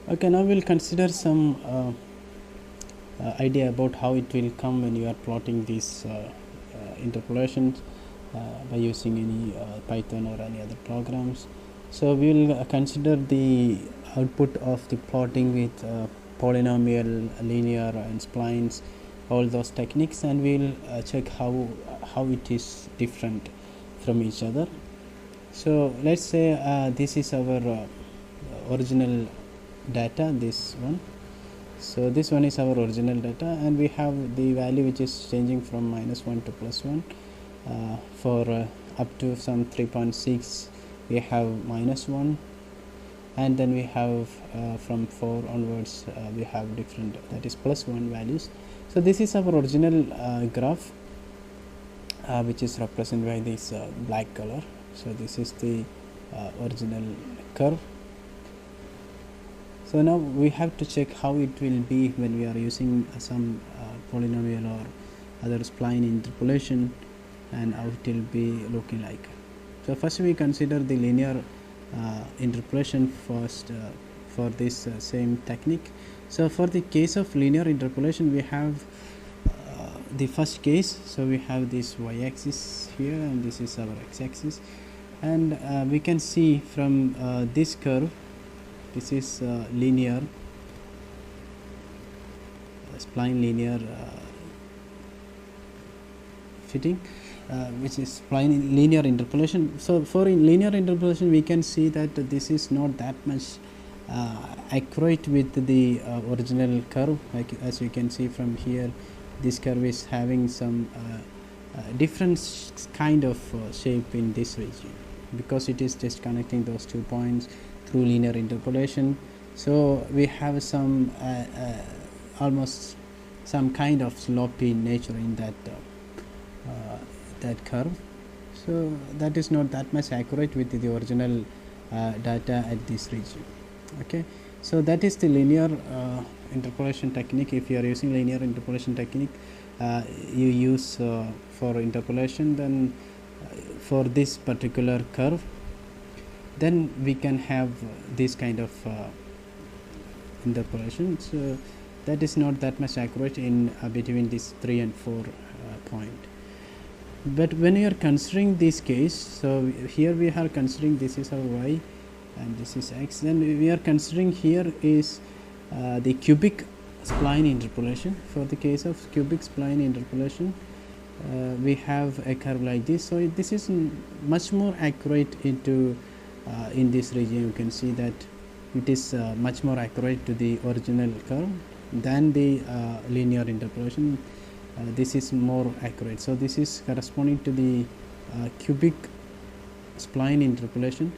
Okay, now we'll consider some idea about how it will come when you are plotting these interpolations by using any Python or any other programs. So we will consider the output of the plotting with polynomial, linear, and splines, all those techniques, and we'll check how it is different from each other. So let's say this is our original data, this one. So this one is our original data, and we have the value which is changing from -1 to +1. For up to some 3.6 we have -1, and then we have from 4 onwards we have different, that is +1 values. So this is our original graph, which is represented by this black color. So this is the original curve. So now we have to check how it will be when we are using some polynomial or other spline interpolation, and how it will be looking like. So first we consider the linear interpolation first for this same technique. So for the case of linear interpolation, we have the first case. So we have this y-axis here, and this is our x-axis, and we can see from this curve, this is linear spline linear fitting, which is spline linear interpolation. So for linear interpolation, we can see that this is not that much accurate with the original curve. Like as you can see from here, this curve is having some different kind of shape in this region, because it is just connecting those 2 points through linear interpolation. So we have some almost some kind of slopy nature in that curve. So that is not that much accurate with the original data at this region. Okay, so that is the linear interpolation technique. If you are using linear interpolation technique, you use for interpolation, then for this particular curve, then we can have this kind of interpolation. So that is not that much accurate in between this 3 and 4 point. But when you are considering this case, so here we are considering this is our y and this is x, then we are considering here is the cubic spline interpolation. For the case of cubic spline interpolation, we have a curve like this. So this is much more accurate into in this region. You can see that it is much more accurate to the original curve than the linear interpolation. This is more accurate. So this is corresponding to the cubic spline interpolation.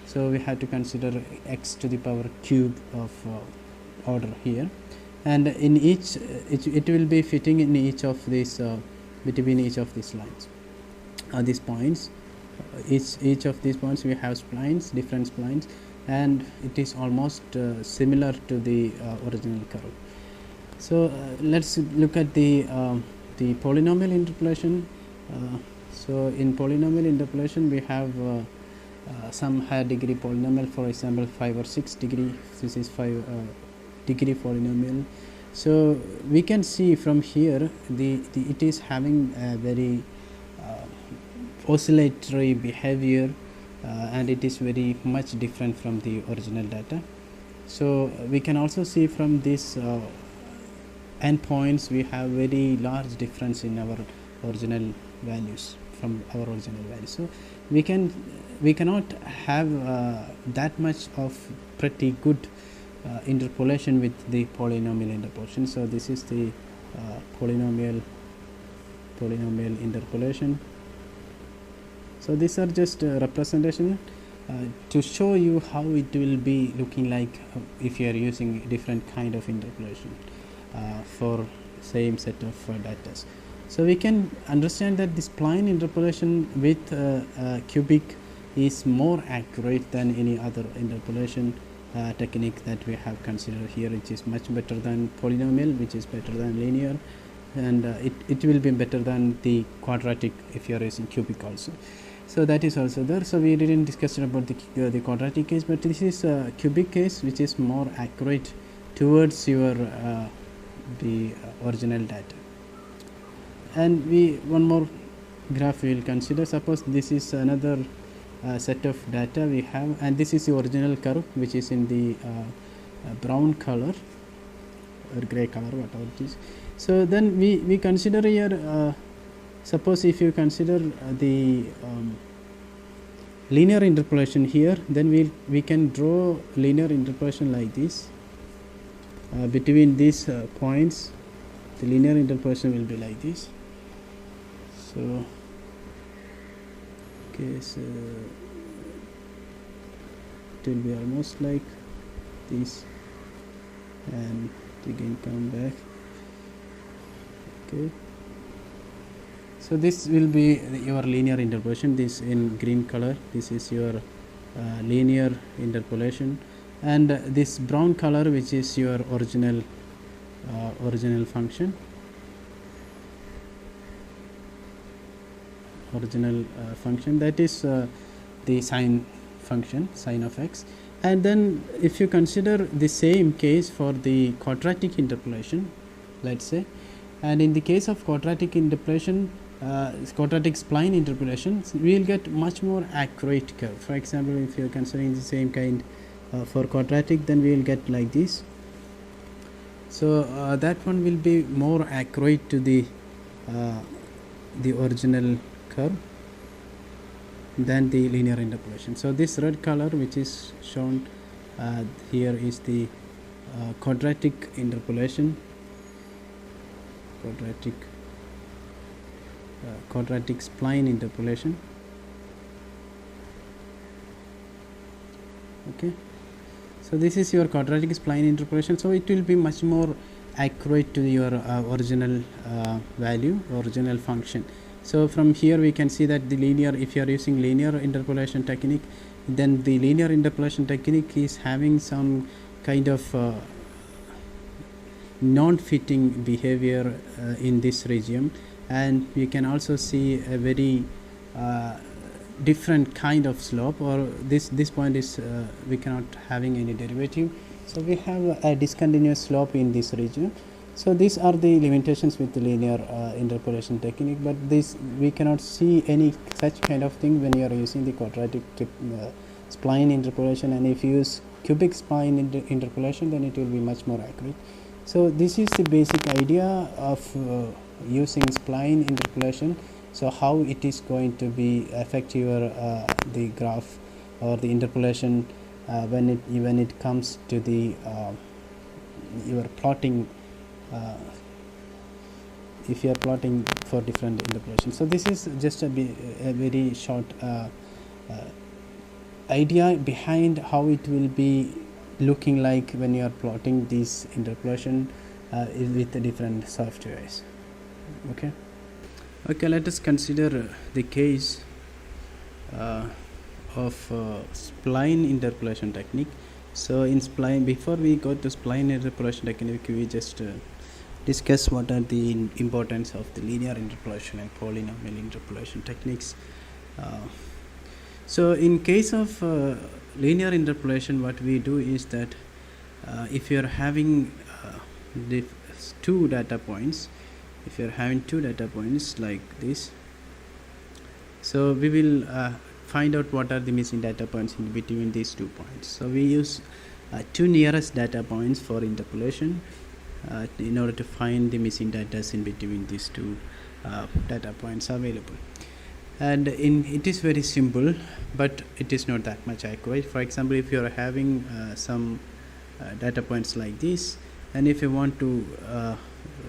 So we have to consider x to the power cube of order here, and in each it will be fitting in each of these between each of these lines, these points. Each of these points we have splines, different splines, and it is almost similar to the original curve. So let's look at the polynomial interpolation. So in polynomial interpolation, we have some higher degree polynomial, for example 5 or 6 degree. This is 5 degree polynomial. So we can see from here it is having a very oscillatory behavior, and it is very much different from the original data. So we can also see from this endpoints we have very large difference in our original values from our original values. So we cannot have that much of pretty good interpolation with the polynomial interpolation. So this is the polynomial interpolation. So these are just representation to show you how it will be looking like if you are using different kind of interpolation for same set of data. So we can understand that this spline interpolation with cubic is more accurate than any other interpolation technique that we have considered here, which is much better than polynomial, which is better than linear, and it will be better than the quadratic if you are using cubic also. So that is also there. So we didn't discuss about the quadratic case, but this is a cubic case which is more accurate towards your the original data. And one more graph we will consider. Suppose this is another set of data we have, and this is the original curve which is in the brown color or gray color, whatever it is. So then we consider here, suppose if you consider the linear interpolation here, then we can draw linear interpolation like this. Between these points, the linear interpolation will be like this. So okay, so it will be almost like this, and again come back. Okay, so this will be your linear interpolation. This in green color, this is your linear interpolation, and this brown color which is your original function, that is the sine function, sine of x. And then if you consider the same case for the quadratic interpolation, let's say, and in the case of quadratic interpolation, quadratic spline interpolation, we will get much more accurate curve. For example, if you are considering the same kind for quadratic, then we will get like this. So that one will be more accurate to the original curve than the linear interpolation. So this red color which is shown here is the quadratic interpolation, quadratic spline interpolation. Okay, so this is your quadratic spline interpolation. So it will be much more accurate to your original value, original function. So from here we can see that the linear, if you are using linear interpolation technique, then the linear interpolation technique is having some kind of non-fitting behavior in this region, and you can also see a very different kind of slope, or this point is we cannot having any derivative, so we have a discontinuous slope in this region. So these are the limitations with the linear interpolation technique, but this we cannot see any such kind of thing when you are using the quadratic spline interpolation, and if you use cubic spline interpolation, then it will be much more accurate. So this is the basic idea of using spline interpolation. So how it is going to be affect your the graph or the interpolation when it comes to the your plotting, if you are plotting for different interpolations. So this is just a very short idea behind how it will be looking like when you are plotting this interpolation with the different softwares. Okay, let us consider the case of spline interpolation technique. So in spline, before we go to spline interpolation technique, we just discuss what are the importance of the linear interpolation and polynomial interpolation techniques. So in case of linear interpolation, what we do is that if you are having two data points, like this, so we will find out what are the missing data points in between these 2 points. So we use two nearest data points for interpolation in order to find the missing data in between these two data points available. And it is very simple, but it is not that much accurate. For example, if you are having some data points like this, and if you want to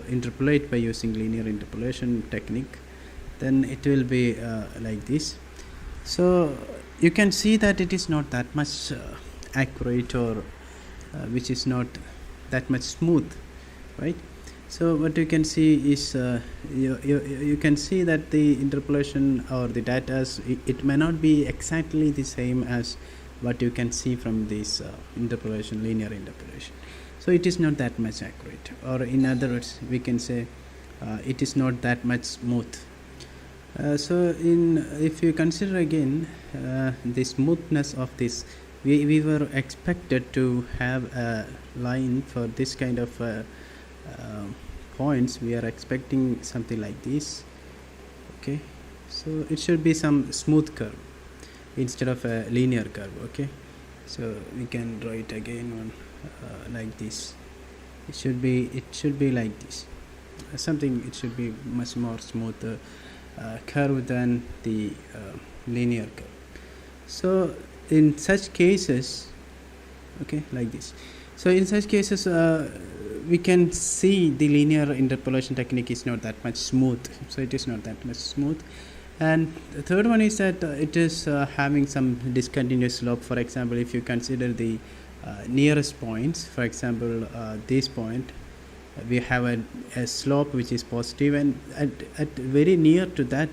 interpolate by using linear interpolation technique, then it will be like this. So you can see that it is not that much accurate, or which is not that much smooth, right? So what you can see is you can see that the interpolation or the data, it may not be exactly the same as what you can see from this interpolation, linear interpolation. So it is not that much accurate, or in other words we can say it is not that much smooth. If you consider again the smoothness of this, we were expected to have a line for this kind of points. We are expecting something like this. Okay, so it should be some smooth curve instead of a linear curve. Okay, so we can draw it again on like this. It should be like this. Something, it should be much more smooth curve than the linear curve. So in such cases, okay, like this. So in such cases, we can see the linear interpolation technique is not that much smooth. So it is not that much smooth. And the third one is that it is having some discontinuous slope. For example, if you consider the nearest points, for example, this point, we have a slope which is positive, and at very near to that,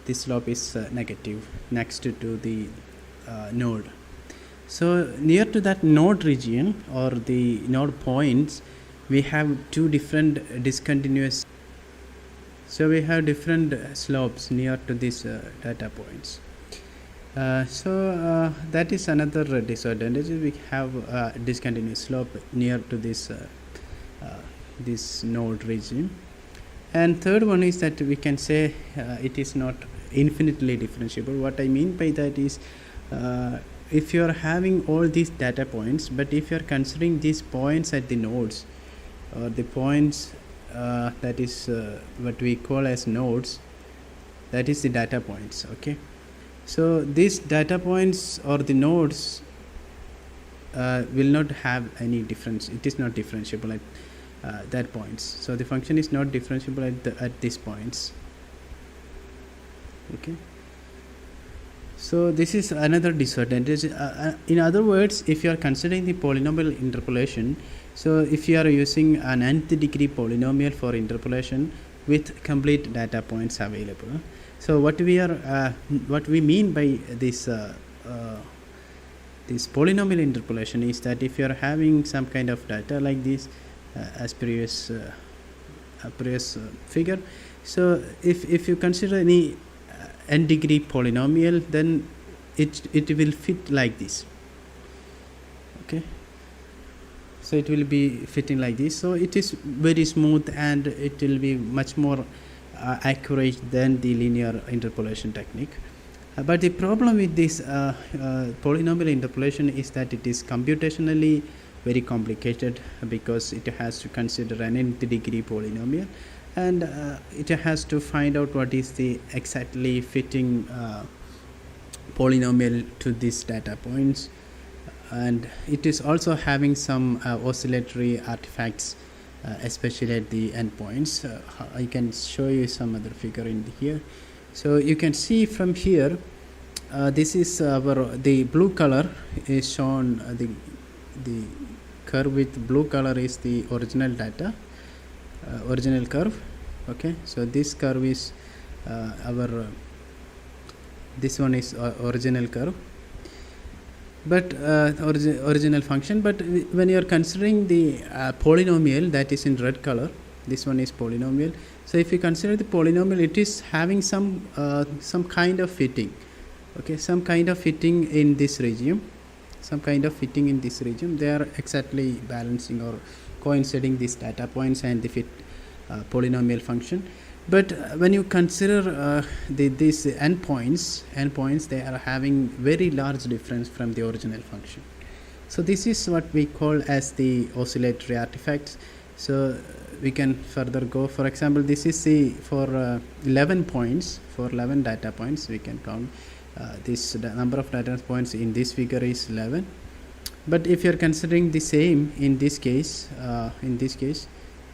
the slope is negative next to the node. So near to that node region or the node points, we have two different discontinuous. So we have different slopes near to these data points. That is another disadvantage. We have discontinuous slope near to this node region. And third one is that we can say it is not infinitely differentiable. What I mean by that is, if you are having all these data points, but if you are considering these points at the nodes, or the points that is what we call as nodes, that is the data points. Okay, so these data points or the nodes will not have any difference. It is not differentiable at that points. So the function is not differentiable at these points. Okay, so this is another disadvantage. In other words, if you are considering the polynomial interpolation, so if you are using an nth degree polynomial for interpolation with complete data points available, so what we mean by this this polynomial interpolation is that if you are having some kind of data like this, as previous figure, so if you consider any n degree polynomial, then it will fit like this. Okay, so it will be fitting like this. So it is very smooth, and it will be much more accurate than the linear interpolation technique. But the problem with this polynomial interpolation is that it is computationally very complicated, because it has to consider an nth degree polynomial, and it has to find out what is the exactly fitting polynomial to these data points, and it is also having some oscillatory artifacts, especially at the endpoints. I can show you some other figure in here. So you can see from here, this is the blue color is shown, the curve with blue color is the original data, original curve. Okay, so this curve is this one is original curve, but original function. But when you are considering the polynomial, that is in red color, this one is polynomial. So if you consider the polynomial, it is having some kind of fitting. Okay, some kind of fitting in this region, they are exactly balancing or coinciding these data points and the fit polynomial function. But when you consider these endpoints, they are having very large difference from the original function. So this is what we call as the oscillatory artifacts. So we can further go. For example, this is the for 11 points, for 11 data points, we can count this number of data points in this figure is 11. But if you are considering the same in this case,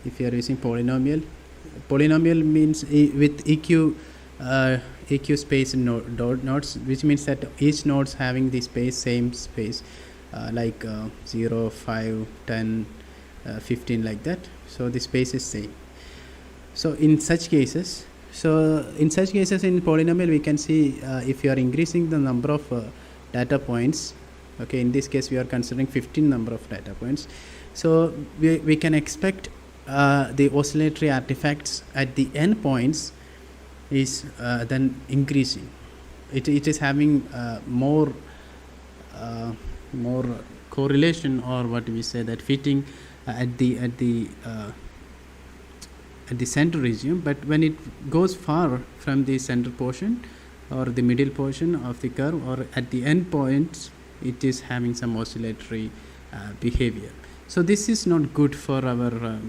if you are using polynomial means with eq space nodes, which means that each nodes having the same space, like 0, 5, 10, 15, like that. So the space is same. So in such cases, in polynomial, we can see if you are increasing the number of data points. Okay, in this case we are considering 15 number of data points. So we can expect the oscillatory artifacts at the endpoints is then increasing. It is having more correlation, or what we say, that fitting at the center region. But when it goes far from the center portion or the middle portion of the curve, or at the end points, it is having some oscillatory behavior. So this is not good for our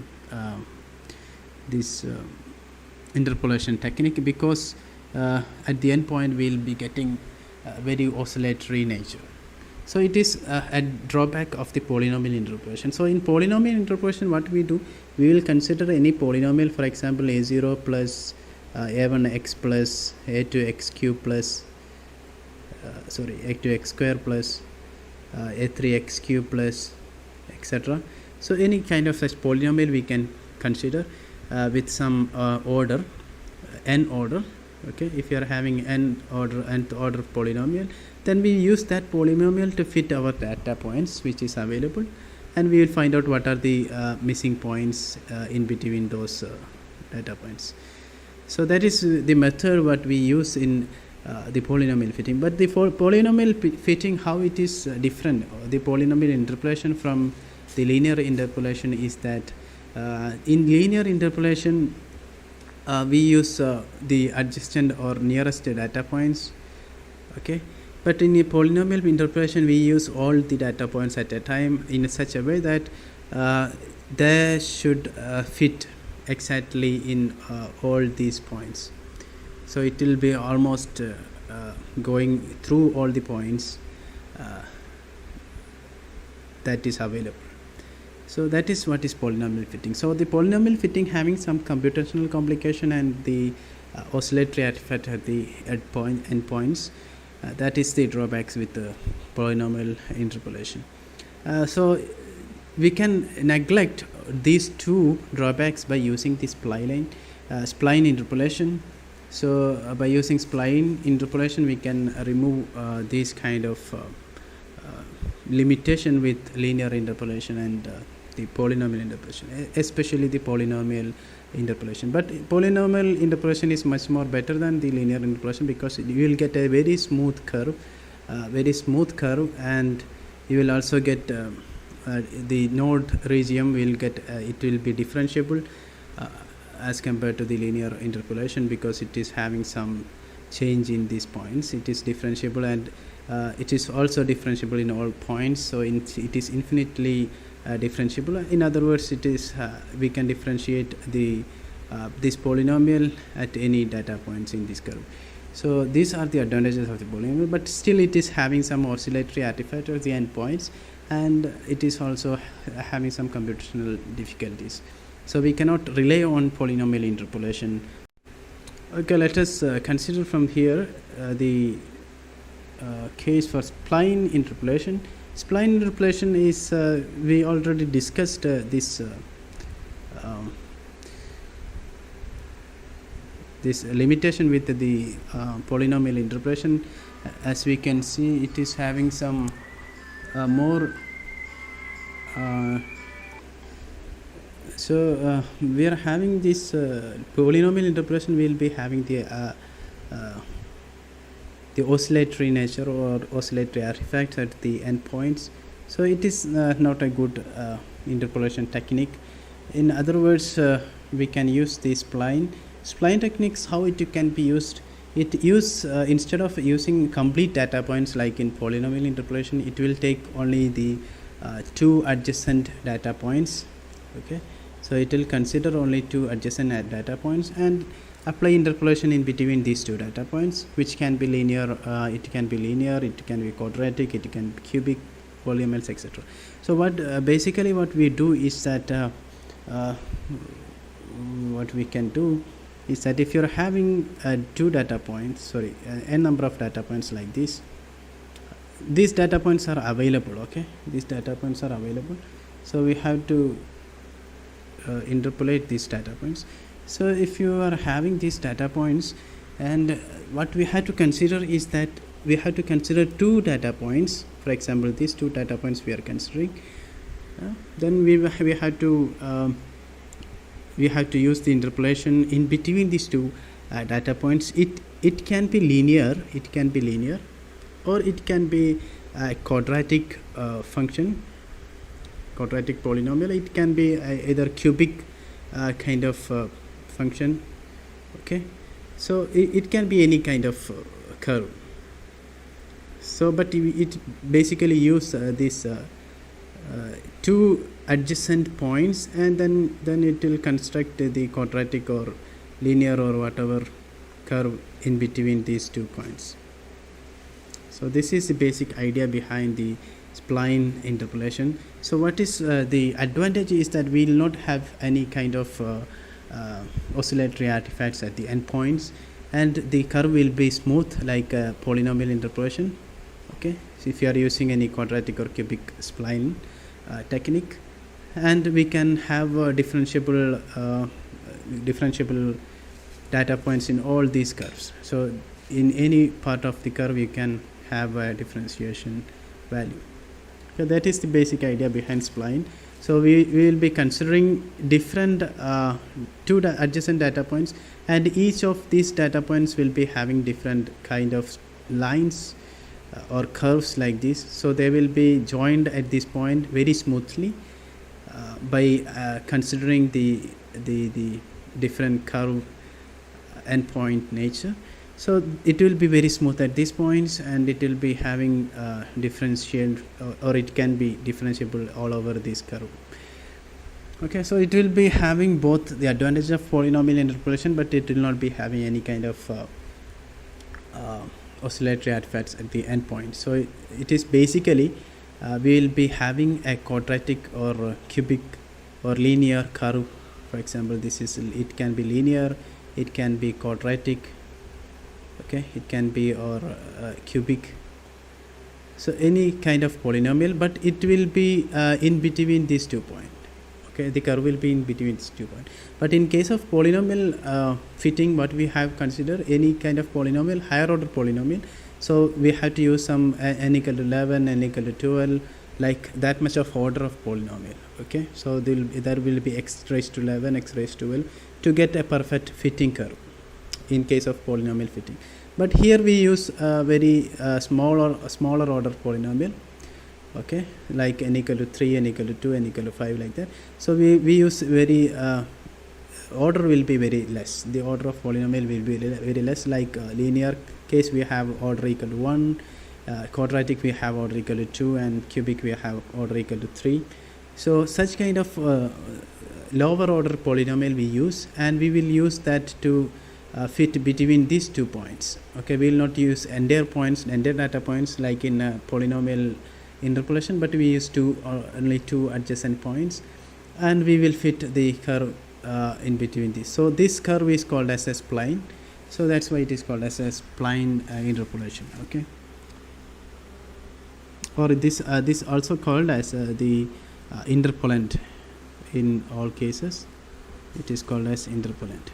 this interpolation technique, because at the end point we will be getting very oscillatory nature. So it is a drawback of the polynomial interpolation. So in polynomial interpolation, what we do, we will consider any polynomial, for example a0 plus a1x plus a2x cube plus a2x square plus a3x cube plus etc. So any kind of such polynomial we can consider with some order, n order. Okay, if you are having nth order polynomial, then we use that polynomial to fit our data points which is available, and we will find out what are the missing points in between those data points. So that is the method what we use in the polynomial fitting. But the polynomial fitting, how it is different, the polynomial interpolation from the linear interpolation, is that in linear interpolation we use the adjacent or nearest data points. Okay, but in a polynomial interpolation we use all the data points at a time in such a way that they should fit exactly in all these points. So it will be almost going through all the points that is available. So that is what is polynomial fitting. So the polynomial fitting having some computational complication and the oscillatory artifact at the end points, that is the drawbacks with the polynomial interpolation. So we can neglect these two drawbacks by using the spline interpolation. So by using spline interpolation we can remove this kind of limitation with linear interpolation and the polynomial interpolation, especially the polynomial interpolation. But polynomial interpolation is much more better than the linear interpolation, because you will get a very smooth curve, and you will also get the node region will get it will be differentiable as compared to the linear interpolation, because it is having some change in these points. It is differentiable, and it is also differentiable in all points. So it is infinitely differentiable. In other words, it is we can differentiate the this polynomial at any data points in this curve. So these are the advantages of the polynomial, but still it is having some oscillatory artifact at the end points, and it is also having some computational difficulties. So we cannot rely on polynomial interpolation. Okay, let us consider from here the case for spline interpolation. Spline interpolation is we already discussed this limitation with the polynomial interpolation. As we can see, it is having some more we are having this polynomial interpolation. We will be having the oscillatory nature or oscillatory artifacts at the endpoints. So it is not a good interpolation technique. In other words, we can use the spline techniques. How it can be used? It use instead of using complete data points like in polynomial interpolation, it will take only the two adjacent data points. Okay, so it will consider only two adjacent data points and apply interpolation in between these two data points, which can be linear, it can be quadratic, it can be cubic polynomials, etc. So what basically what we do is that what we can do is that if you're having two data points, n number of data points like this, these data points are available. Okay, these data points are available, so we have to interpolate these data points. So if you are having these data points, and what we have to consider is that we have to consider two data points. For example, these two data points we are considering, then we have to use the interpolation in between these two data points. It can be linear, or it can be a quadratic function, quadratic polynomial. It can be either cubic kind of function. Okay, so it can be any kind of curve. So but it basically use this two adjacent points, and then it will construct the quadratic or linear or whatever curve in between these 2 points. So this is the basic idea behind the spline interpolation. So what is the advantage is that we will not have any kind of oscillatory artifacts at the endpoints, and the curve will be smooth like a polynomial interpolation. Okay, so if you are using any quadratic or cubic spline technique, and we can have differentiable data points in all these curves. So in any part of the curve you can have a differentiation value. So that is the basic idea behind spline. So we will be considering different two adjacent data points, and each of these data points will be having different kind of lines or curves like this. So they will be joined at this point very smoothly by considering the different curve endpoint nature. So it will be very smooth at these points, and it will be having differential, or it can be differentiable all over this curve. Okay, so it will be having both the advantage of polynomial interpolation, but it will not be having any kind of oscillatory artifacts at the endpoint. So it is basically we will be having a quadratic or cubic or linear curve. For example, this is, it can be linear, it can be quadratic, okay, it can be or cubic. So any kind of polynomial, but it will be in between these 2 points. Okay, the curve will be in between these 2 points. But in case of polynomial fitting, what we have considered, any kind of polynomial, higher order polynomial, so we have to use some n equal to 11, n equal to 12, like that much of order of polynomial. Okay, so there will be x raised to 11, x raised to 12 to get a perfect fitting curve in case of polynomial fitting. But here we use a very smaller order polynomial. Okay, like n equal to 3, n equal to 2, n equal to 5, like that. So we use very order will be very less. The order of polynomial will be very less. Like linear case, we have order equal to 1, quadratic we have order equal to 2, and cubic we have order equal to 3. So such kind of lower order polynomial we use, and we will use that to fit between these 2 points. Okay, we will not use entire data points like in polynomial interpolation, but we use only 2 adjacent points, and we will fit the curve in between these. So this curve is called as a spline. So that's why it is called as a spline interpolation. Okay, or this also called as the interpolant. In all cases it is called as interpolant.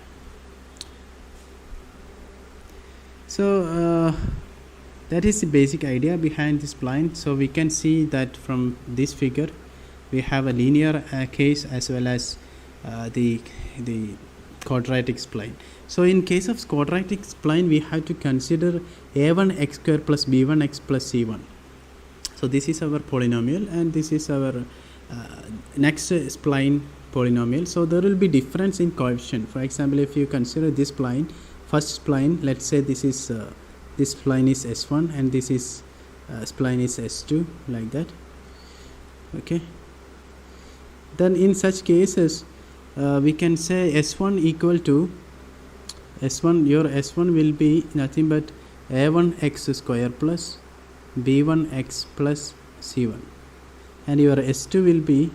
So that is the basic idea behind this spline. So we can see that from this figure we have a linear case as well as the quadratic spline. So in case of quadratic spline, we have to consider a1 x square plus b1 x plus c1. So this is our polynomial, and this is our next spline polynomial. So there will be difference in coefficient. For example, if you consider this spline, first spline, let's say this is this spline is s1, and this is spline is s2, like that. Okay, then in such cases we can say s1 equal to s1, your s1 will be nothing but a1 x square plus b1 x plus c1, and your s2 will be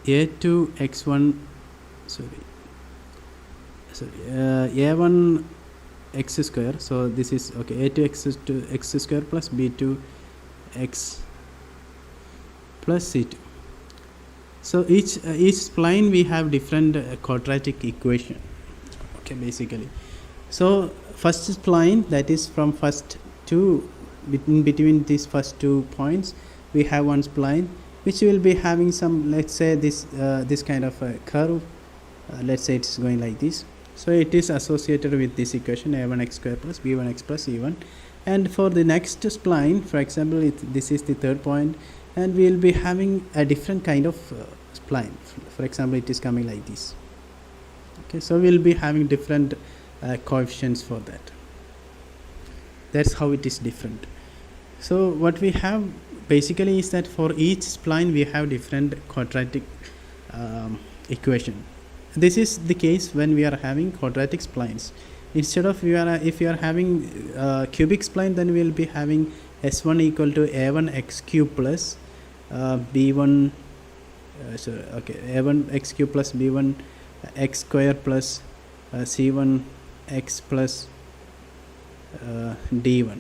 a2 x1 a1 x square. So this is okay, a2 x square plus b2 x plus c2. So each spline we have different quadratic equation. Okay, basically. So first spline, that is from first two, between these first 2 points we have one spline, which will be having some, let's say this this kind of a curve. Let's say it's going like this. So it is associated with this equation a1x square plus b1x plus c1. And for the next spline, for example, this is the third point, and we will be having a different kind of spline. For example, it is coming like this. Okay, so we will be having different coefficients for that. That's how it is different. So what we have basically is that for each spline we have different quadratic equation. This is the case when we are having quadratic splines. Instead of if you are having cubic spline, then we will be having s1 equal to a1 x cube plus b1 a1 x cube plus b1 x square plus c1 x plus d1.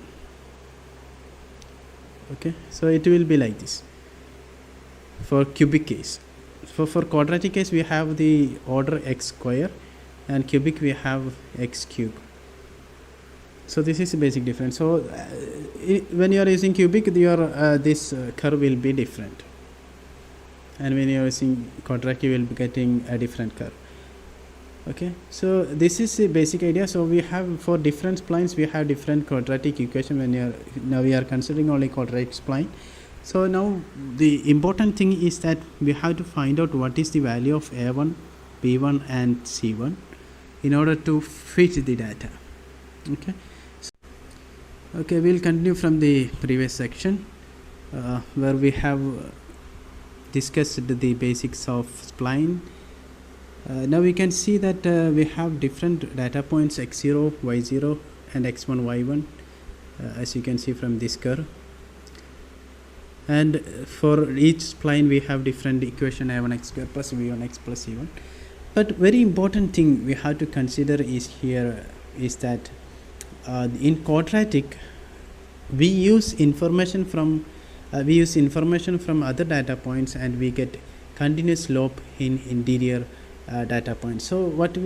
Okay, so it will be like this for cubic case. For quadratic case, we have the order x square, and cubic we have x cube. So this is a basic difference. So when you are using cubic, your this curve will be different, and when you are using quadratic, you will be getting a different curve. Okay, so this is the basic idea. So we have, for different splines, we have different quadratic equation. When you are, now we are considering only quadratic spline. So now the important thing is that we have to find out what is the value of a1, b1 and c1 in order to fit the data. Okay, okay, we'll continue from the previous section where we have discussed the basics of spline. Now we can see that we have different data points x0, y0 and x1, y1 as you can see from this curve. And for each spline we have different equation a1x square plus b1x plus c1. But very important thing we have to consider is here is that in quadratic we use information from other data points, and we get continuous slope in interior data points. So what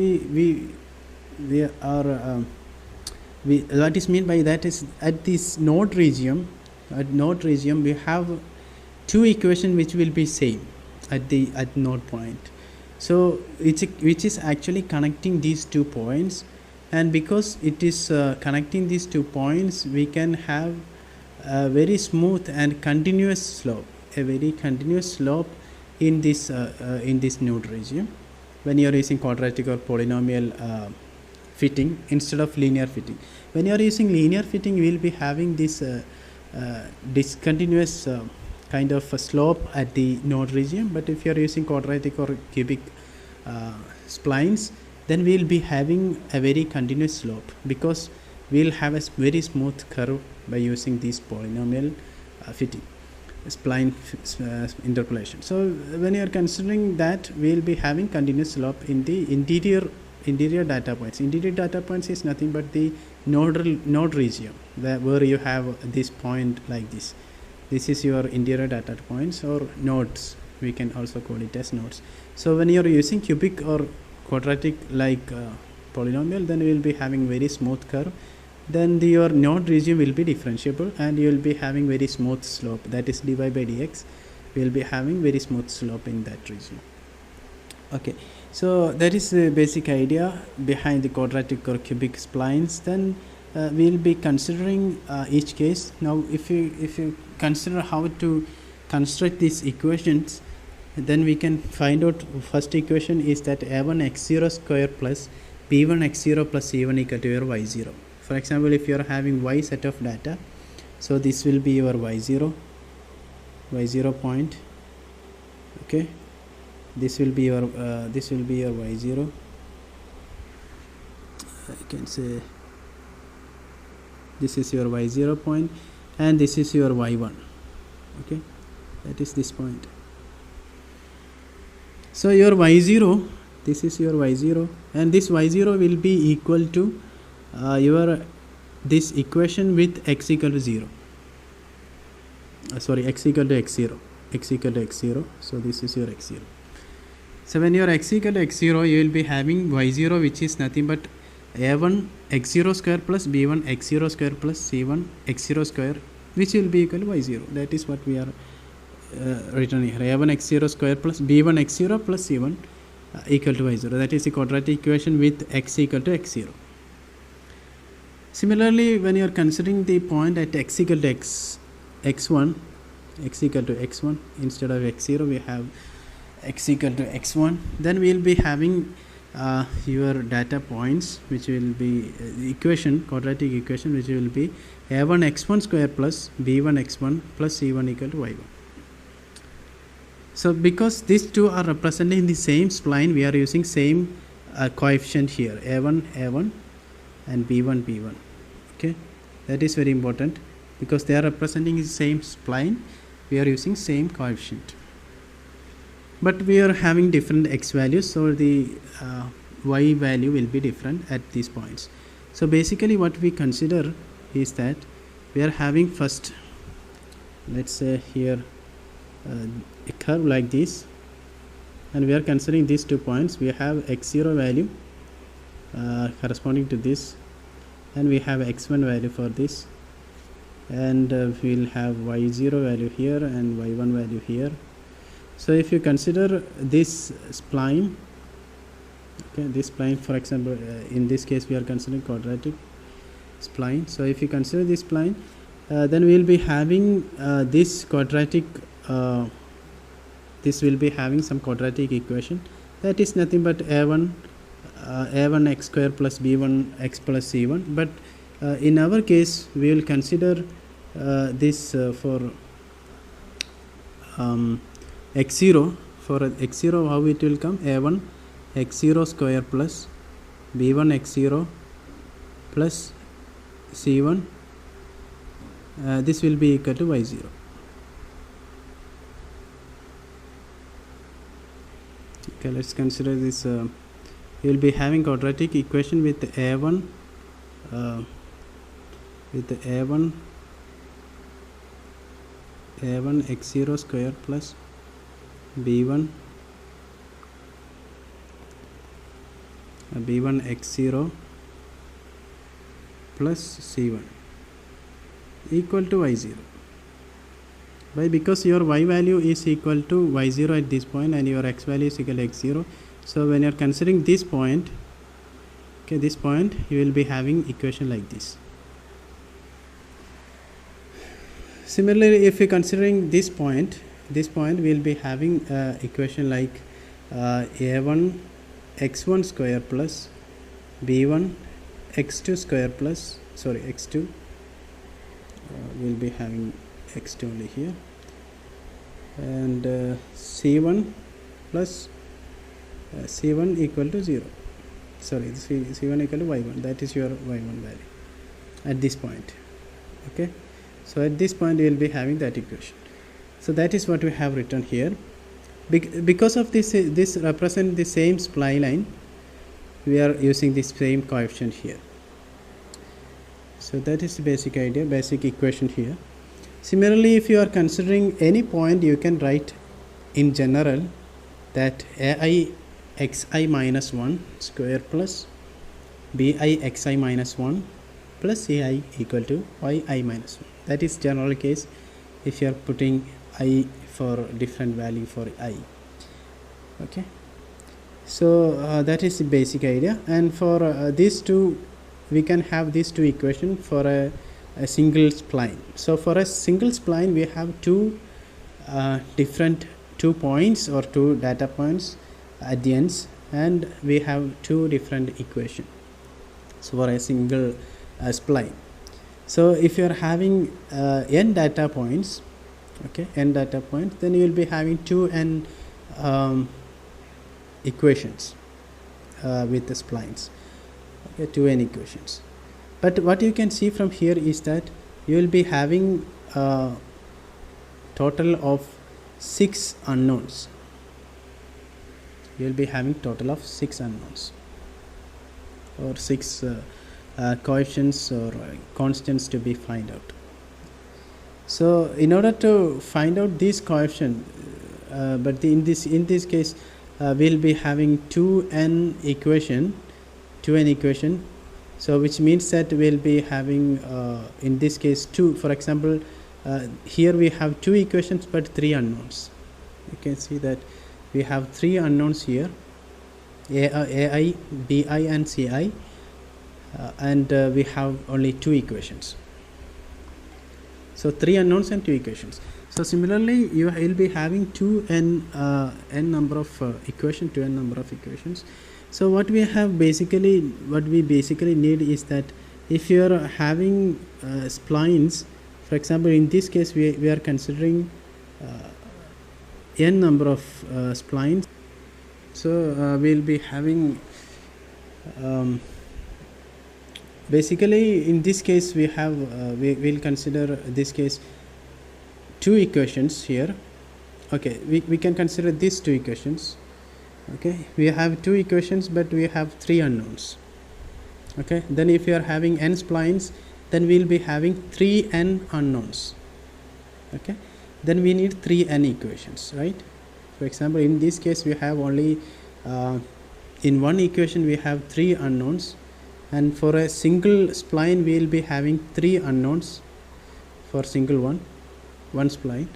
what is meant by that is at this node region we have two equations which will be same at node point. So which is actually connecting these 2 points, and because it is connecting these 2 points, we can have a very smooth and continuous slope, in this node region when you are using quadratic or polynomial fitting instead of linear fitting. When you are using linear fitting, we will be having this discontinuous kind of a slope at the node region. But if you are using quadratic or cubic splines, then we will be having a very continuous slope, because we will have a very smooth curve by using this polynomial fitting, spline interpolation. So when you are considering that, we will be having continuous slope in the interior data points. Interior data points is nothing but the node region where you have this point like this. This is your interior data points or nodes. We can also call it as nodes. So when you are using cubic or quadratic like polynomial, then you will be having very smooth curve. Then your node region will be differentiable, and you will be having very smooth slope, that is dy by dx. We will be having very smooth slope in that region. Okay, so that is the basic idea behind the quadratic or cubic splines. Then we will be considering each case. Now if you consider how to construct these equations, then we can find out first equation is that a1 x0 square plus b1 x0 plus c1 equal to your y0. For example, if you are having y set of data, so this will be your y0 point. Okay, this will be your y0. I can say this is your y0 point, and this is your y1. Okay, that is this point. So your y0, this is your y0, and this y0 will be equal to this equation with x equal to 0. X equal to x0. So this is your x0. So when your x equal to x0, you will be having y0, which is nothing but a1 x0 square plus b1 x0 square plus c1 x0 square, which will be equal to y0. That is what we are written here, a1 x0 square plus b1 x0 plus c1 equal to y0. That is the quadratic equation with x equal to x0. Similarly, when you are considering the point at x equal to x1, x equal to x1, instead of x0 we have x equal to x1, then we will be having your data points, which will be equation, quadratic equation, which will be a1 x1 square plus b1 x1 plus c1 equal to y1. So because these two are representing the same spline, we are using same coefficient here, a1 and b1. Okay, that is very important, because they are representing the same spline, we are using same coefficient, but we are having different x values, so the y value will be different at these points. So basically what we consider is that we are having first, let's say here a curve like this, and we are considering these 2 points. We have x0 value corresponding to this, and we have x1 value for this, and we will have y0 value here and y1 value here. So if you consider this spline, okay, this spline, for example, in this case we are considering quadratic spline. So if you consider this spline, then we will be having this quadratic, this will be having some quadratic equation, that is nothing but a1 x square plus b1 x plus c1. But in our case we will consider this for x0. For x0, how it will come? a1 x0 square plus b1 x0 plus c1, this will be equal to y0. Okay, let's consider this. You will be having quadratic equation with a1 x0 square plus b1 x0 plus c1 equal to y0. Why? Because your y value is equal to y0 at this point, and your x value is equal to x0. So when you are considering this point, okay, this point, you will be having equation like this. Similarly, if you are considering this point we will be having equation like a1 x1 square plus b1 x2 square plus, sorry, x2, we will be having x2 only here, and c1 plus c1 equal to 0, sorry, c1 equal to y1, that is your y1 value at this point. Okay, so at this point you will be having that equation. So that is what we have written here. Because of this represent the same spline line, we are using the same coefficient here. So that is the basic idea, basic equation here. Similarly, if you are considering any point, you can write in general that ai xi minus 1 square plus bi xi minus 1 plus ci equal to yi minus 1. That is general case if you are putting I for different value for I. Okay, so that is the basic idea. And for these two, we can have these two equations for a single spline. So for a single spline, we have two different 2 points or 2 data points at the ends, and we have 2 different equations. So for a single spline, so if you are having n data points, okay, n data points, then you will be having 2n equations with the splines, okay, 2n equations. But what you can see from here is that you will be having a total of 6 unknowns. You will be having total of 6 unknowns, or 6 coefficients or constants to be find out. So in order to find out these coefficients, but in this case we'll be having 2n equation, so which means that we'll be having in this case 2, for example, here we have two equations but three unknowns. You can see that we have three unknowns here, ai, bi and ci, and we have only two equations. So three unknowns and two equations. So similarly you will be having n number of equation, 2n number of equations. So what we basically need is that if you are having splines, for example in this case we are considering n number of splines. So we'll be having basically in this case we have we will consider this case two equations here. Okay, we can consider these two equations. Okay, we have two equations but we have three unknowns. Okay, then if you are having n splines, then we'll be having 3n unknowns. Okay, then we need 3n equations, right? For example in this case we have only in one equation we have three unknowns, and for a single spline we will be having three unknowns for single one spline.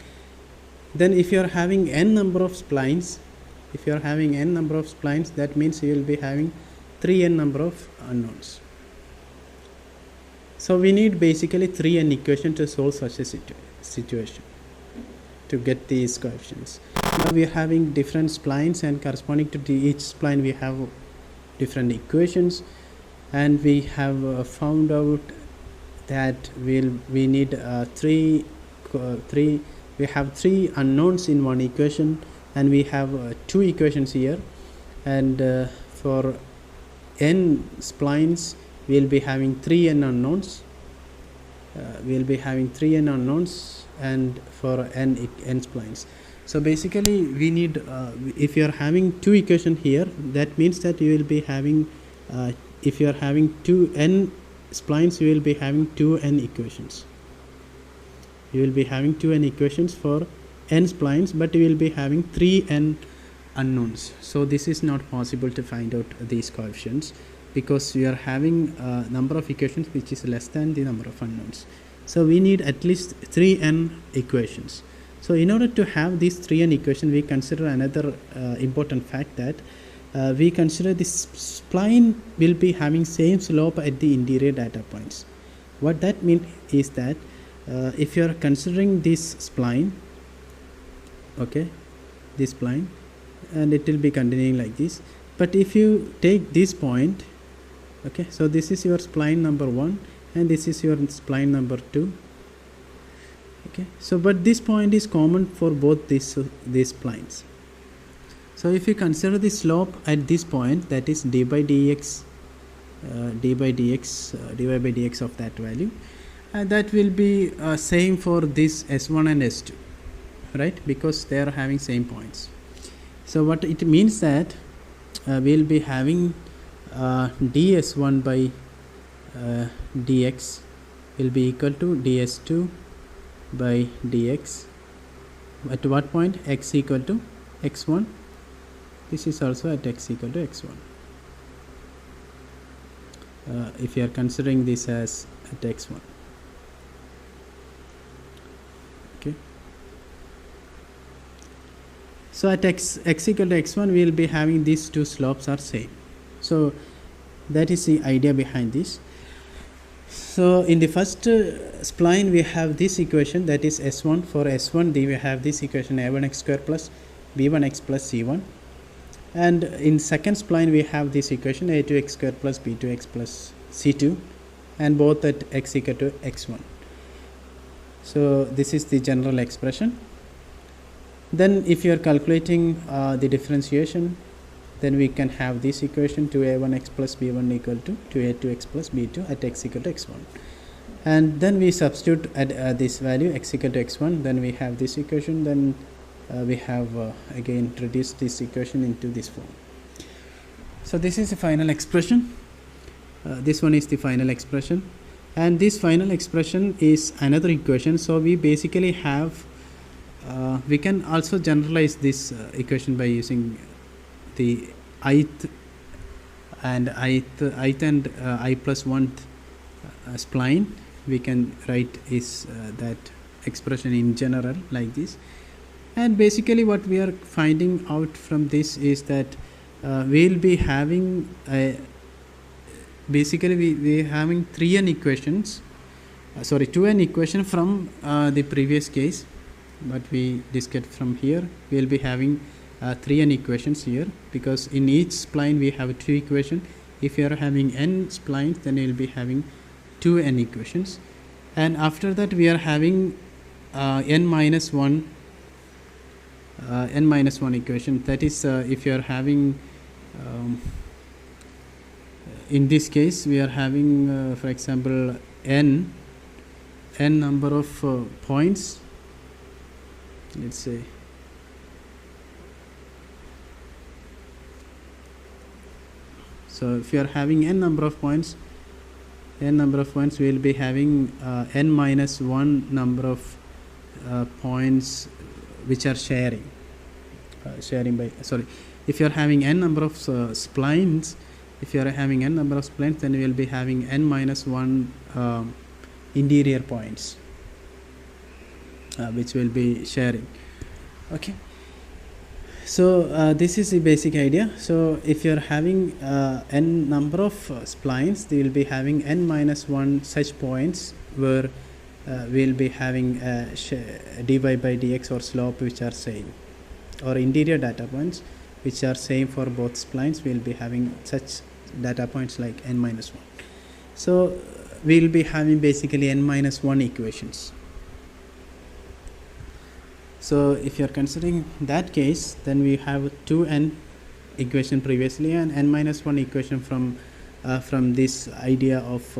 Then if you are having n number of splines, that means you will be having 3n number of unknowns. So we need basically 3n equation to solve such a situation, to get these coefficients. Now we are having different splines, and corresponding to each spline we have different equations, and we have found out that we need we have three unknowns in one equation, and we have two equations here, and for n splines we will be having 3n unknowns. And for n splines. So basically we need if you are having two equation here, that means that you will be having if you are having two n splines, you will be having 2n equations. You will be having 2n equations for n splines, but you will be having 3n unknowns. So this is not possible to find out these coefficients, because we are having a number of equations which is less than the number of unknowns. So we need at least 3n equations. So in order to have these 3n equations, we consider another important fact, that we consider this spline will be having same slope at the interior data points. What that means is that if you are considering this spline, okay, this spline, and it will be continuing like this, but if you take this point, okay, so this is your spline number 1 and this is your spline number 2. Okay, so but this point is common for both these splines. So if you consider the slope at this point, that is dy by dx of that value, that will be same for this s1 and s2, right, because they are having same points. So what it means that we will be having ds1 by dx will be equal to ds2 by dx at what point? X equal to x1. This is also at x equal to x1. If you are considering this as at x1. Okay. So at x equal to x1, we will be having these two slopes are same. So that is the idea behind this. So in the first spline we have this equation, that is s1. For s1 we have this equation a1x square plus b1x plus c1, and in second spline we have this equation a2x square plus b2x plus c2, and both at x equal to x1. So this is the general expression. Then if you are calculating the differentiation, then we can have this equation 2a1x plus b1 equal to 2a2x plus b2 at x equal to x1. And then we substitute at this value x equal to x1, then we have this equation, then we have again introduced this equation into this form. So this is the final expression. This one is the final expression, and this final expression is another equation. So we basically have we can also generalize this equation by using the ith and I plus 1 spline. We can write is that expression in general like this. And basically what we are finding out from this is that we'll be having basically we having 3n equations, 2n equation from the previous case, but we discussed from here. We'll be having 3n equations here, because in each spline we have 2 equations. If you are having n splines, then you will be having 2n equations. And after that we are having n minus 1 equation. That is, if you are having in this case we are having for example n number of points, let's say so if you are having n number of points, we will be having n minus 1 number of points which are sharing by if you are having n number of splines, then we will be having n minus 1 interior points which will be sharing. Okay, so this is the basic idea. So if you are having n number of splines, they will be having n minus 1 such points where we will be having dy by dx or slope which are same, or interior data points which are same for both splines. We will be having such data points like n minus 1. So we will be having basically n minus 1 equations. So if you are considering that case, then we have 2n equation previously and n minus 1 equation from this idea of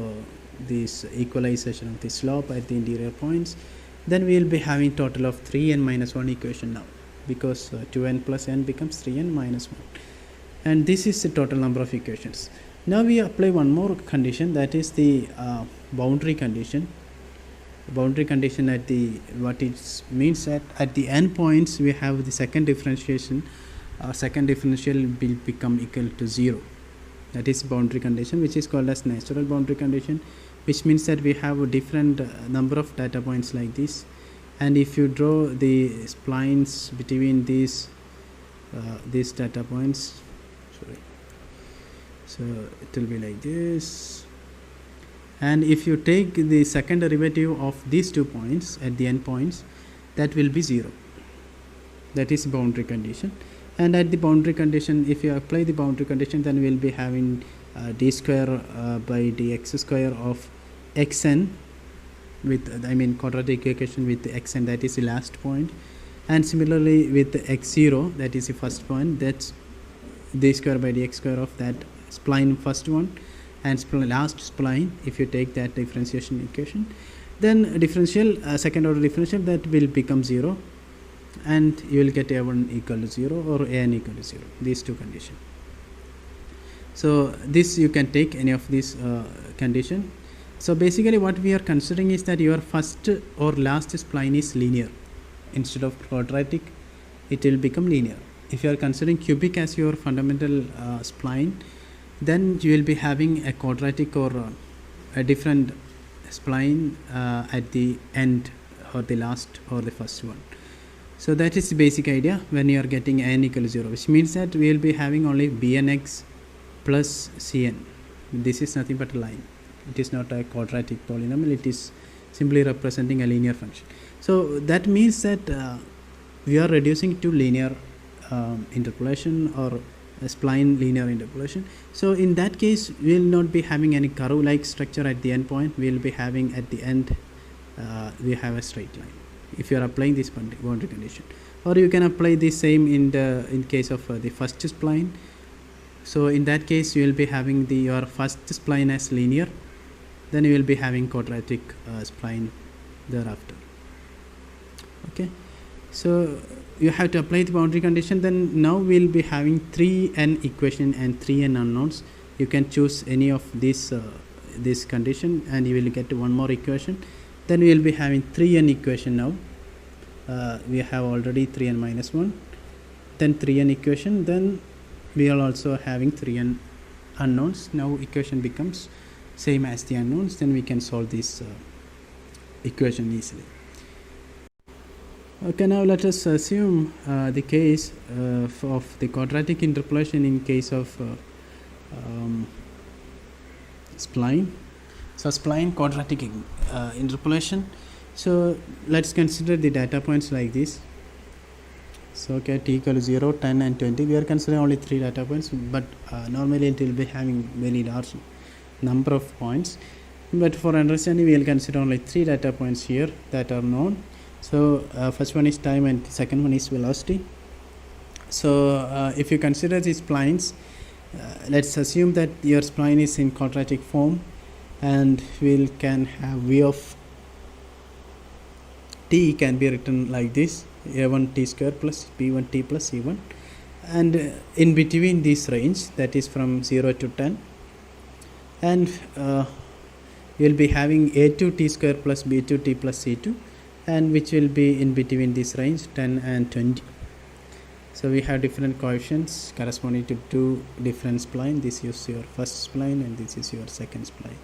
this equalization of the slope at the interior points. Then we will be having total of 3n minus 1 equation now, because 2n plus n becomes 3n minus 1, and this is the total number of equations. Now we apply one more condition, that is the boundary condition. Boundary condition at the what it means that at the end points we have the second differential will become equal to 0. That is boundary condition, which is called as natural boundary condition, which means that we have a different number of data points like this, and if you draw the splines between these data points, so it will be like this, and if you take the second derivative of these 2 points at the end points, that will be 0. That is boundary condition. And at the boundary condition, if you apply the boundary condition, then we will be having d square by dx square of xn with quadratic equation with xn, that is the last point, and similarly with x0, that is the first point, that's d square by dx square of that spline first one, and last spline. If you take that differentiation equation, then differential second order differential, that will become 0, and you will get a1 equal to 0 or an equal to 0, these 2 conditions. So this you can take any of these condition. So basically what we are considering is that your first or last spline is linear. Instead of quadratic, it will become linear. If you are considering cubic as your fundamental spline, then you will be having a quadratic or a different spline at the end, or the last, or the first one. So that is the basic idea when you are getting n equal to 0, which means that we will be having only bnx plus cn. This is nothing but a line. It is not a quadratic polynomial, it is simply representing a linear function. So that means that we are reducing to linear interpolation, or a spline linear interpolation. So in that case, we will not be having any curve like structure at the end point. We will be having at the end we have a straight line if you are applying this boundary condition, or you can apply the same in case of the first spline. So in that case, you will be having your first spline as linear, then you will be having quadratic spline thereafter. Okay, so you have to apply the boundary condition. Then now we will be having 3n equation and 3n unknowns. You can choose any of this condition, and you will get one more equation. Then we will be having 3n equation now. We have already 3n minus 1, then 3n equation, then we are also having 3n unknowns. Now equation becomes same as the unknowns, then we can solve this equation easily. Okay, now let us assume the case of the quadratic interpolation in case of spline. So spline quadratic interpolation. So let's consider the data points like this. So okay, t equal to 0, 10 and 20. We are considering only 3 data points, but normally it will be having very large number of points. But for understanding, we will consider only 3 data points here that are known. So first one is time and the second one is velocity. So if you consider these splines, let's assume that your spline is in quadratic form, and we can have v of t can be written like this: a1 t square plus b1 t plus c1, and in between this range, that is from 0 to 10, and you will be having a2 t square plus b2 t plus c2, and which will be in between this range 10 and 20. So we have different coefficients corresponding to 2 different spline. This is your first spline and this is your second spline.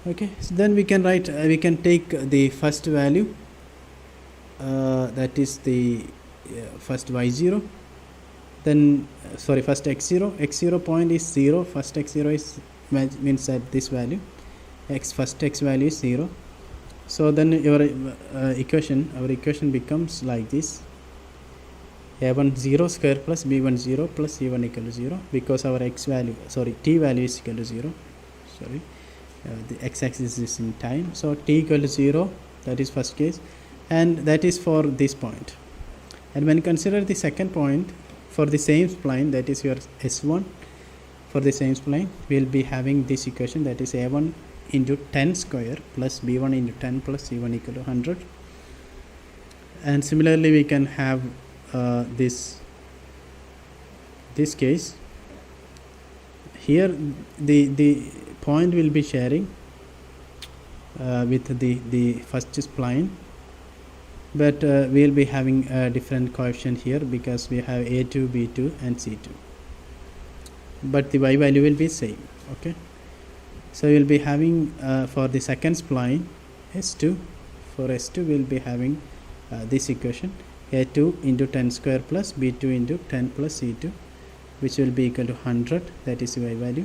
Okay, so then we can write, we can take the first value, that is the first y0, then first x0 point is 0. First x0 is means that this value first x value is 0. So then your our equation becomes like this: a1 0 square plus b1 0 plus c1 equal to 0, because our t value is equal to 0. The x-axis is in time, so t equal to 0, that is first case, and that is for this point. And when you consider the second point for the same spline, that is your s1, for the same spline we will be having this equation, that is a1 into 10 square plus b1 into 10 plus c1 equal to 100. And similarly we can have this case here. The point will be sharing with the first spline, but we will be having a different coefficient here because we have a2, b2 and c2, but the y value will be same. Okay, so we will be having for the second spline s2, for s2 we will be having this equation: a2 into 10 square plus b2 into 10 plus c2, which will be equal to 100, that is y value.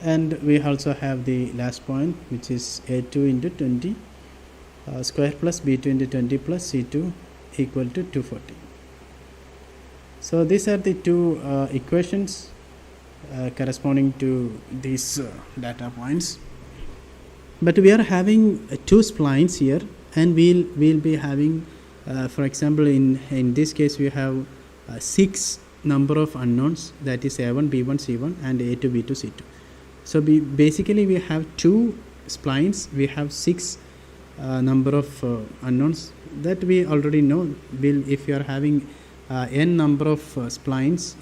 And we also have the last point, which is a2 into 20 square plus b2 into 20 plus c2 equal to 240. So these are the two equations corresponding to these data points. But we are having 2 splines here, and we'll be having for example in this case we have 6 number of unknowns, that is a1, b1, c1 and a2, b2, c2. So basically we have 2 splines, we have 6 number of unknowns that we already know. If you are having n number of splines,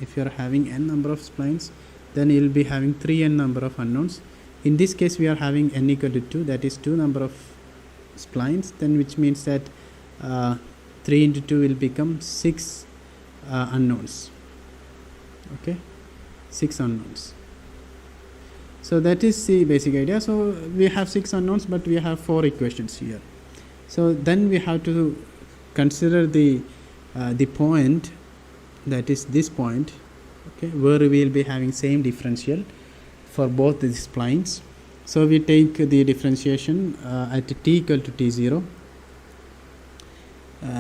then you will be having 3n number of unknowns. In this case we are having n equal to 2, that is 2 number of splines, then which means that 3 into 2 will become 6 unknowns. Okay, 6 unknowns. So that is the basic idea. So we have 6 unknowns, but we have 4 equations here. So then we have to consider the point, that is this point, okay, where we will be having same differential for both the splines. So we take the differentiation at t equal to t0.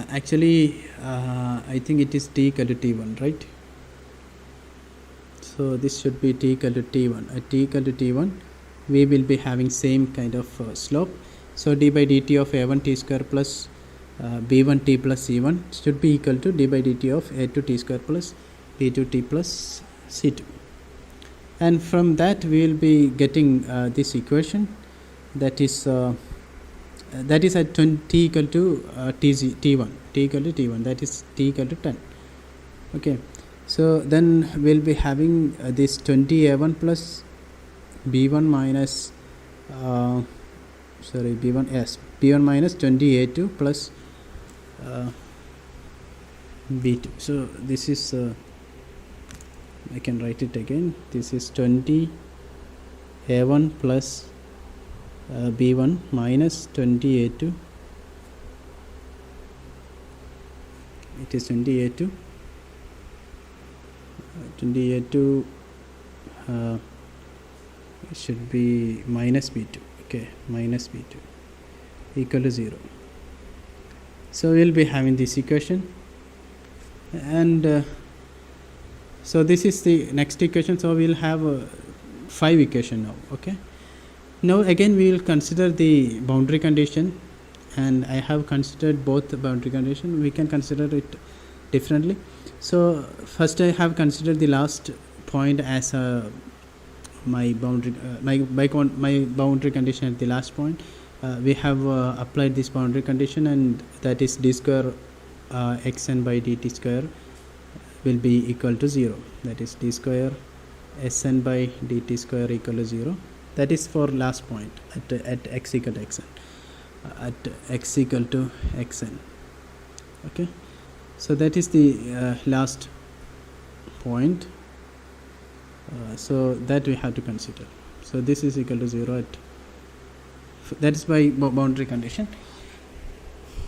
Actually I think it is t equal to t1, right? So this should be t equal to t1. At t equal to t1 we will be having same kind of slope. So d by dt of a1 t square plus b1 t plus c1 should be equal to d by dt of a2 t square plus b2 t plus c2. And from that we will be getting this equation, that is at t equal to t1, that is t equal to 10. Okay, so then we will be having this 20a1 plus b1 minus b1 minus 20a2 plus b2. So this is I can write it again. This is 20a1 plus b1 minus 20a2 it is 20a2. 20a2 it should be minus b2. Okay, minus b2 equal to 0. So we'll be having this equation, and so this is the next equation. So we'll have 5 equation now. Okay, now again we will consider the boundary condition, and I have considered both the boundary condition. We can consider it differently. So first I have considered the last point as my boundary my boundary condition at the last point. We have applied this boundary condition, and that is d square xn by dt square will be equal to 0. That is d square sn by dt square equal to 0. That is for last point at x equal to xn. At x equal to xn. Okay, so that is the last point. So that we have to consider. So this is equal to 0 at, that is by boundary condition.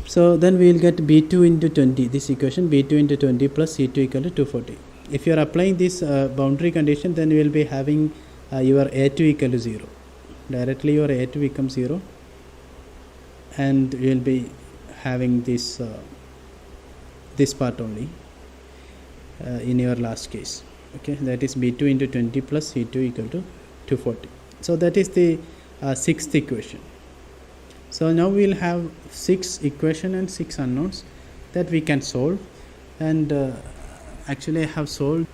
So then we will get b2 into 20, this equation b2 into 20 plus c2 equal to 240. If you are applying this boundary condition, then you will be having your a2 equal to 0. Directly your a2 becomes 0, and you will be having this this part only in your last case. Okay, that is b2 into 20 plus c2 equal to 240. So that is the sixth equation. So now we will have 6 equation and 6 unknowns that we can solve, and actually I have solved.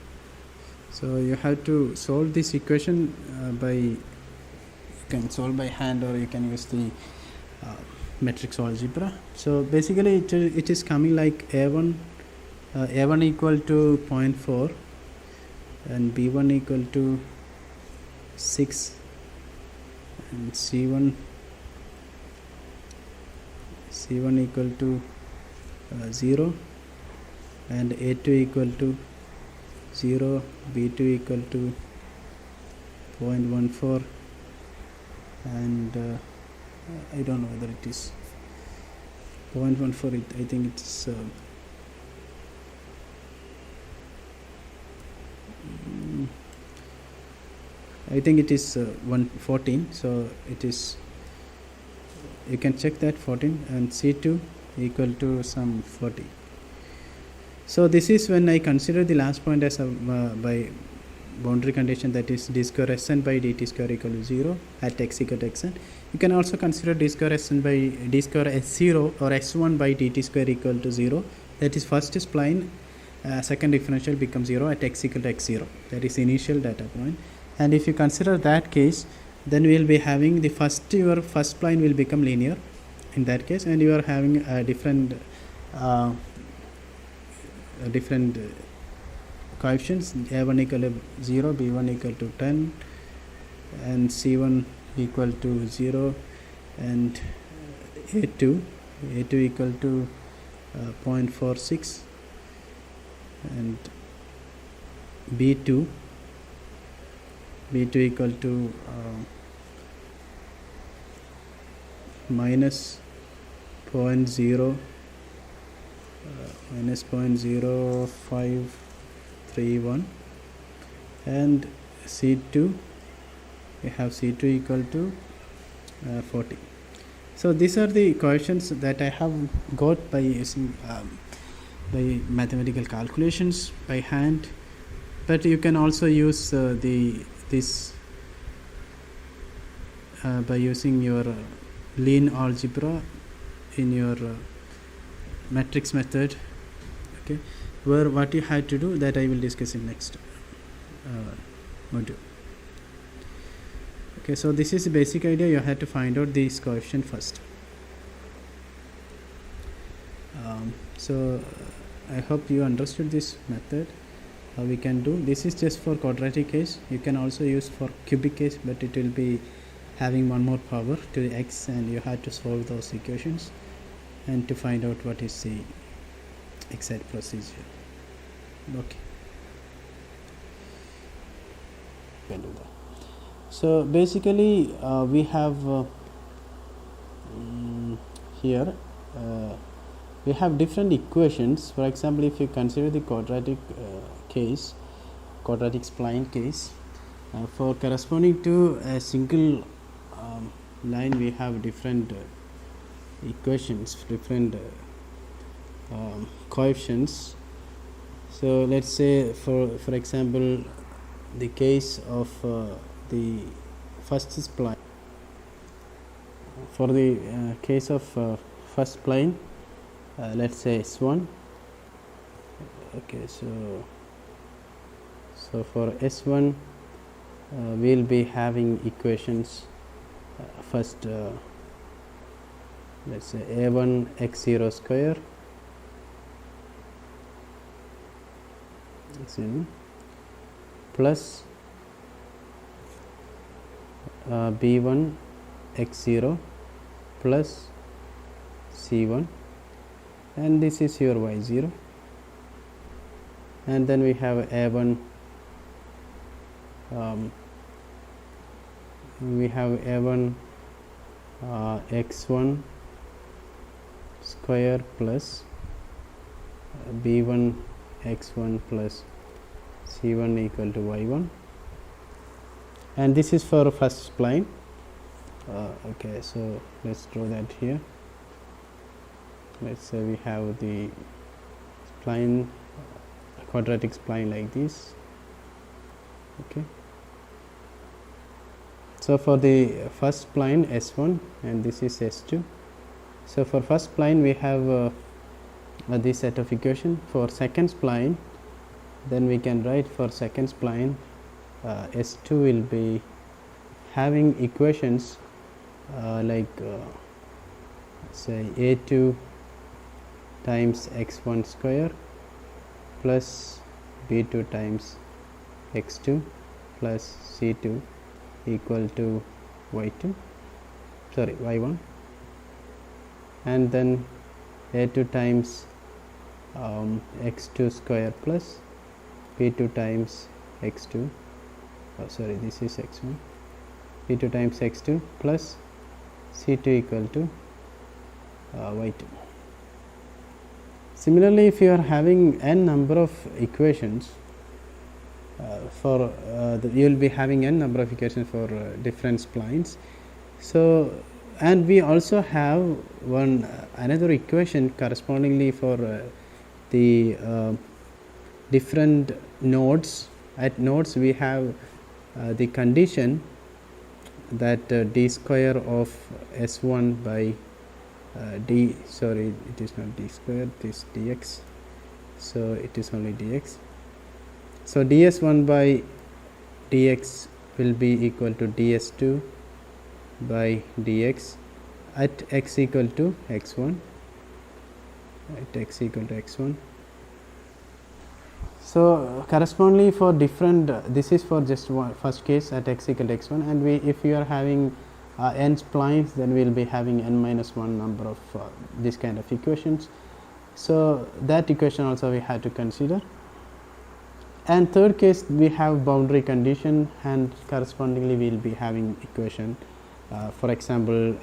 So you have to solve this equation by, you can solve by hand, or you can use the matrix algebra. So basically it is coming like a1 equal to 0.4 and b1 equal to 6 and c1 equal to 0 and a2 equal to 0, b2 equal to 0.14, and I don't know whether it is 0.14. I think it's I think it is 114. So it is, you can check that 14, and c2 equal to some 40. So this is when I consider the last point as a by boundary condition, that is d square sn by dt square equal to 0 at x equal to xn. You can also consider d square sn by d square s0 or s1 by dt square equal to 0. That is first spline, second differential becomes 0 at x equal to x0. That is initial data point. And if you consider that case, then we will be having the your first spline will become linear in that case, and you are having a different coefficients, a1 equal to 0, b1 equal to 10, and c1 equal to 0, and a2 equal to 0.46, and b2 equal to minus 0.0531, and c2, we have c2 equal to 40. So these are the coefficients that I have got by using by mathematical calculations by hand, but you can also use this by using your lean algebra in your matrix method. Okay, where what you had to do, that I will discuss in next module. Okay, so this is the basic idea. You have to find out this coefficient first. So I hope you understood this method. How we can do this is just for quadratic case. You can also use for cubic case, but it will be having one more power to the x, and you have to solve those equations and to find out what is the exact procedure. Okay, can do that. So basically we have here we have different equations. For example, if you consider the quadratic quadratic spline case, for corresponding to a single line, we have different equations, different coefficients. So let's say for example, the case of the first spline. For the case of first spline, let's say S1. Okay, so for S1 we'll be having equations. First let's say A1 x0 square plus B1 x0 plus C1, and this is your y0, and then we have A1 x1 square plus B1 x1 plus C1 equal to y1, and this is for first spline. Okay, so let's draw that here. Let's say we have the spline, quadratic spline like this. Okay, so for the first spline S1 and this is S2. So for first spline we have this set of equation. For second spline, then we can write for second spline S2 will be having equations like say A2 times x1 square plus B2 times x2 plus C2 equal to y1, and then A2 times x2 square plus B2 times x2, this is x1, B2 times x2 plus C2 equal to y2. Similarly, if you are having n number of equations you will be having n number of equations for different splines. So, and we also have another equation correspondingly for the different nodes. At nodes we have the condition that d square of S1 by it is not d square, it is dx, so it is only dx. So ds1 by dx will be equal to ds2 by dx at x equal to x1, So correspondingly for different, this is for just one first case at x equal to x1, and if we are having n splines, then we will be having n minus 1 number of this kind of equations. So that equation also we have to consider. And third case, we have boundary condition, and correspondingly we will be having equation for example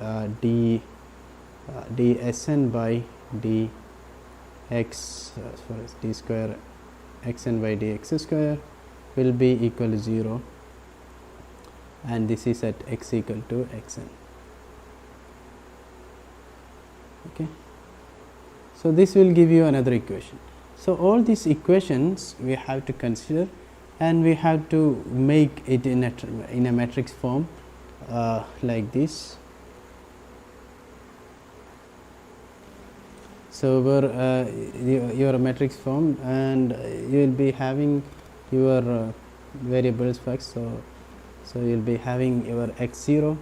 dsn by dx d square xn by dx square will be equal to 0, and this is at x equal to xn. Okay, so this will give you another equation. So all these equations we have to consider, and we have to make it in a matrix form like this. So where your matrix form, and you will be having your variables first. So you will be having your x0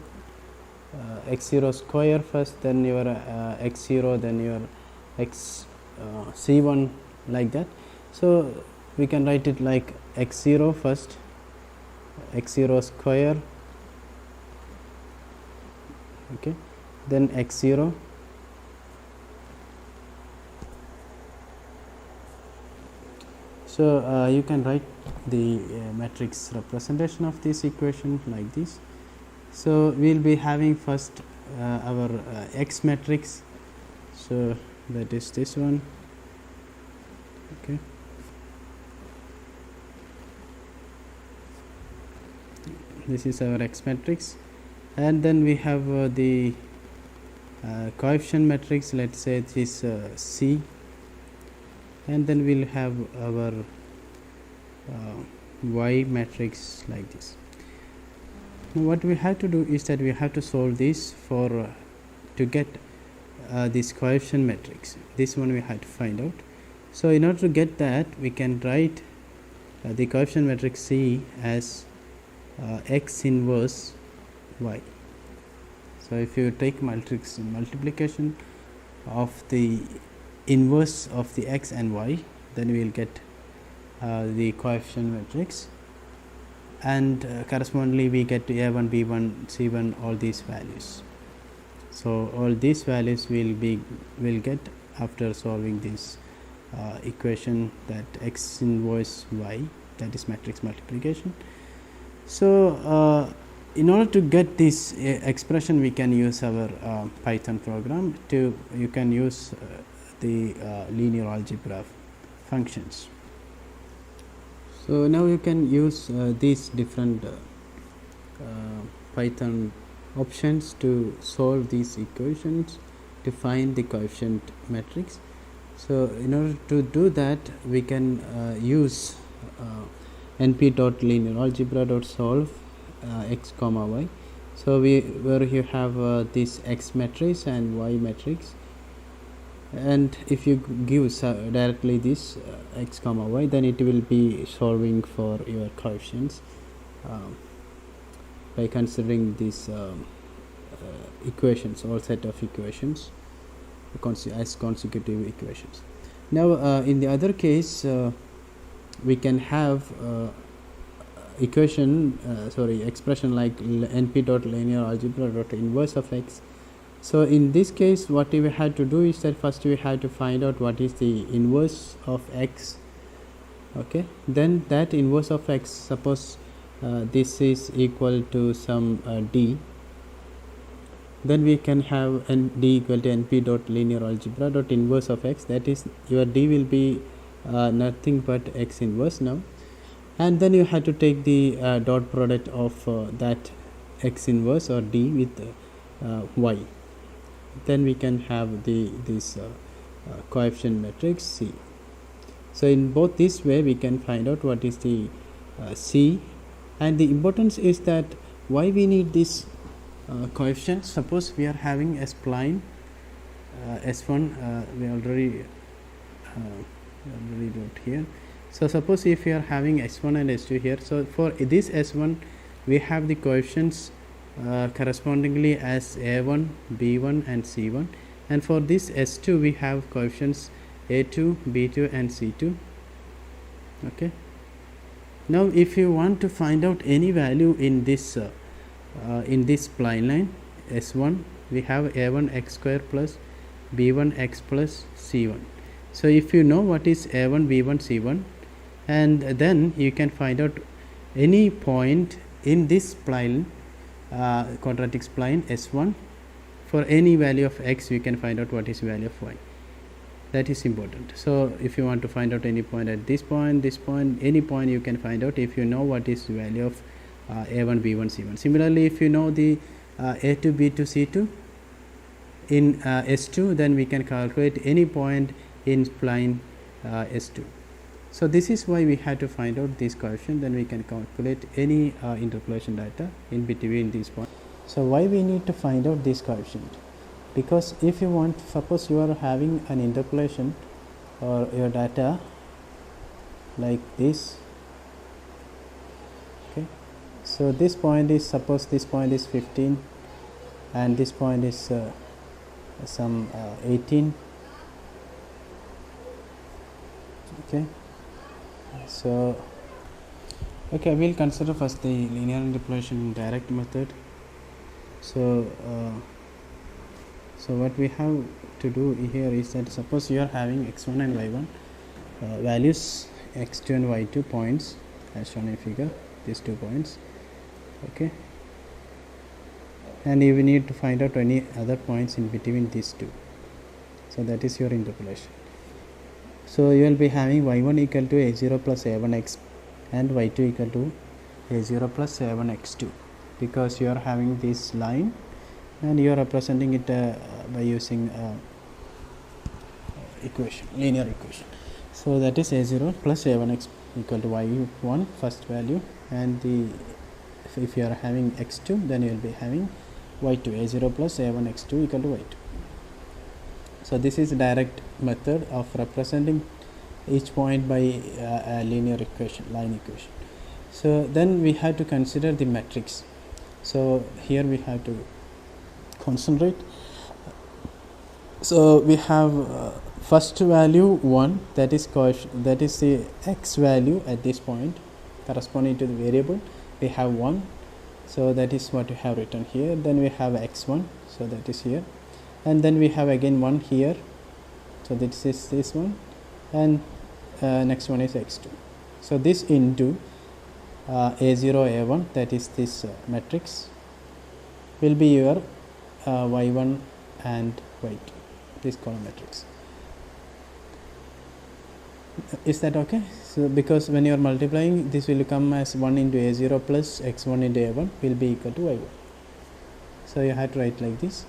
square first, then your x0, then your c1, like that. So we can write it like x0 first, x0 square, okay, then x0, so you can write the matrix representation of this equation like this. So we will be having first our x matrix. So that is this one. Okay, this is our X matrix, and then we have the coefficient matrix. Let's say it is C, and then we'll have our Y matrix like this. Now what we have to do is that we have to solve this for to get this coefficient matrix. This one we have to find out. So in order to get that, we can write the coefficient matrix C as X inverse Y. So if you take multiplication of the inverse of the X and Y, then we will get the coefficient matrix, and correspondingly we get A1, B1, C1, all these values. So all these values will get after solving this equation, that X inverse Y, that is matrix multiplication. So in order to get this expression, we can use our Python program to, you can use the linear algebra functions. So now you can use these different Python options to solve these equations to find the coefficient matrix. So in order to do that, we can use np.linearalgebra.solve x comma y. So where you have this X matrix and Y matrix, and if you give directly this X comma Y, then it will be solving for your coefficients by considering these equations, all set of equations as consecutive equations. Now in the other case, we can have expression like np.linearalgebra.inverse of X. So in this case, what we have to do is that first we have to find out what is the inverse of X. Okay, then that inverse of X, suppose this is equal to some D, then we can have D equal to np.linearalgebra.inverse of X, that is your D will be nothing but X inverse now, and then you have to take the dot product of that X inverse or D with Y. Then we can have this coefficient matrix C. So in both this way we can find out what is the C, and the importance is that why we need this coefficient. Suppose we are having a spline S1, we already wrote here. So suppose if we are having S1 and S2 here, so for this S1 we have the coefficients correspondingly as A1, B1 and C1, and for this S2 we have coefficients A2, B2 and C2. Okay, now if you want to find out any value in this spline line S1, we have A1 x square plus B1 x plus C1. So if you know what is A1, B1, C1, and then you can find out any point in this spline, quadratic spline S1, for any value of X you can find out what is value of Y. That is important. So if you want to find out any point at this point, any point you can find out if you know what is the value of A1, B1, C1. Similarly, if you know the A2, B2, C2 in S2, then we can calculate any point in spline S2. So this is why we had to find out this coefficient, then we can calculate any interpolation data in between these points. So why we need to find out this coefficient? Because if you want, suppose you are having an interpolation or your data like this. Okay, so this point is, suppose this point is 15 and this point is some 18. Okay, so okay, we'll consider first the linear interpolation direct method. So so what we have to do here is that suppose you are having x1 and y1 values, x2 and y2 points as shown in figure, these 2 points. Okay, and you will need to find out any other points in between these two. So that is your interpolation. So you will be having y1 equal to a0 plus a1x and y2 equal to a0 plus a1x2, because you are having this line and you are representing it by using equation, linear equation. So that is a0 plus a1x equal to y1 first value, and if you are having x2, then you will be having y2, a0 plus a1x2 equal to y2. So this is a direct method of representing each point by a linear equation, line equation. So then we have to consider the matrix. So here we have to concentrate. So we have first value 1, that is the x value at this point corresponding to the variable. We have 1, so that is what we have written here. Then we have x1, so that is here, and then we have again 1 here, so this is this one, and next one is x2. So this into a0 a1, that is this matrix, will be your y1 and y2, this column matrix. Is that okay? So because when you are multiplying, this will come as 1 into a0 plus x1 into a1 will be equal to y1. So you have to write like this.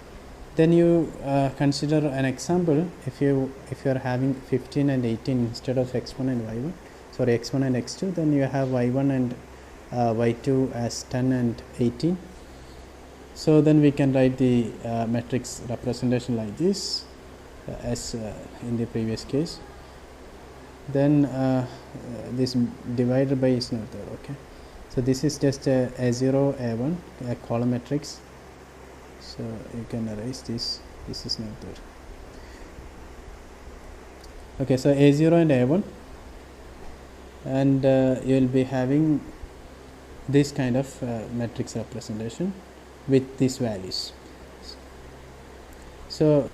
Then you consider an example. If you are having 15 and 18 instead of x1 and y1, sorry, x1 and x2, then you have y1 and y2 as 10 and 18. So then we can write the matrix representation like this, as in the previous case. Then this divided by is not there. Okay, so this is just a a0 a1, a column matrix. So you can erase this is not there. Okay, so a0 and a1, and you will be having this kind of matrix representation with these values. So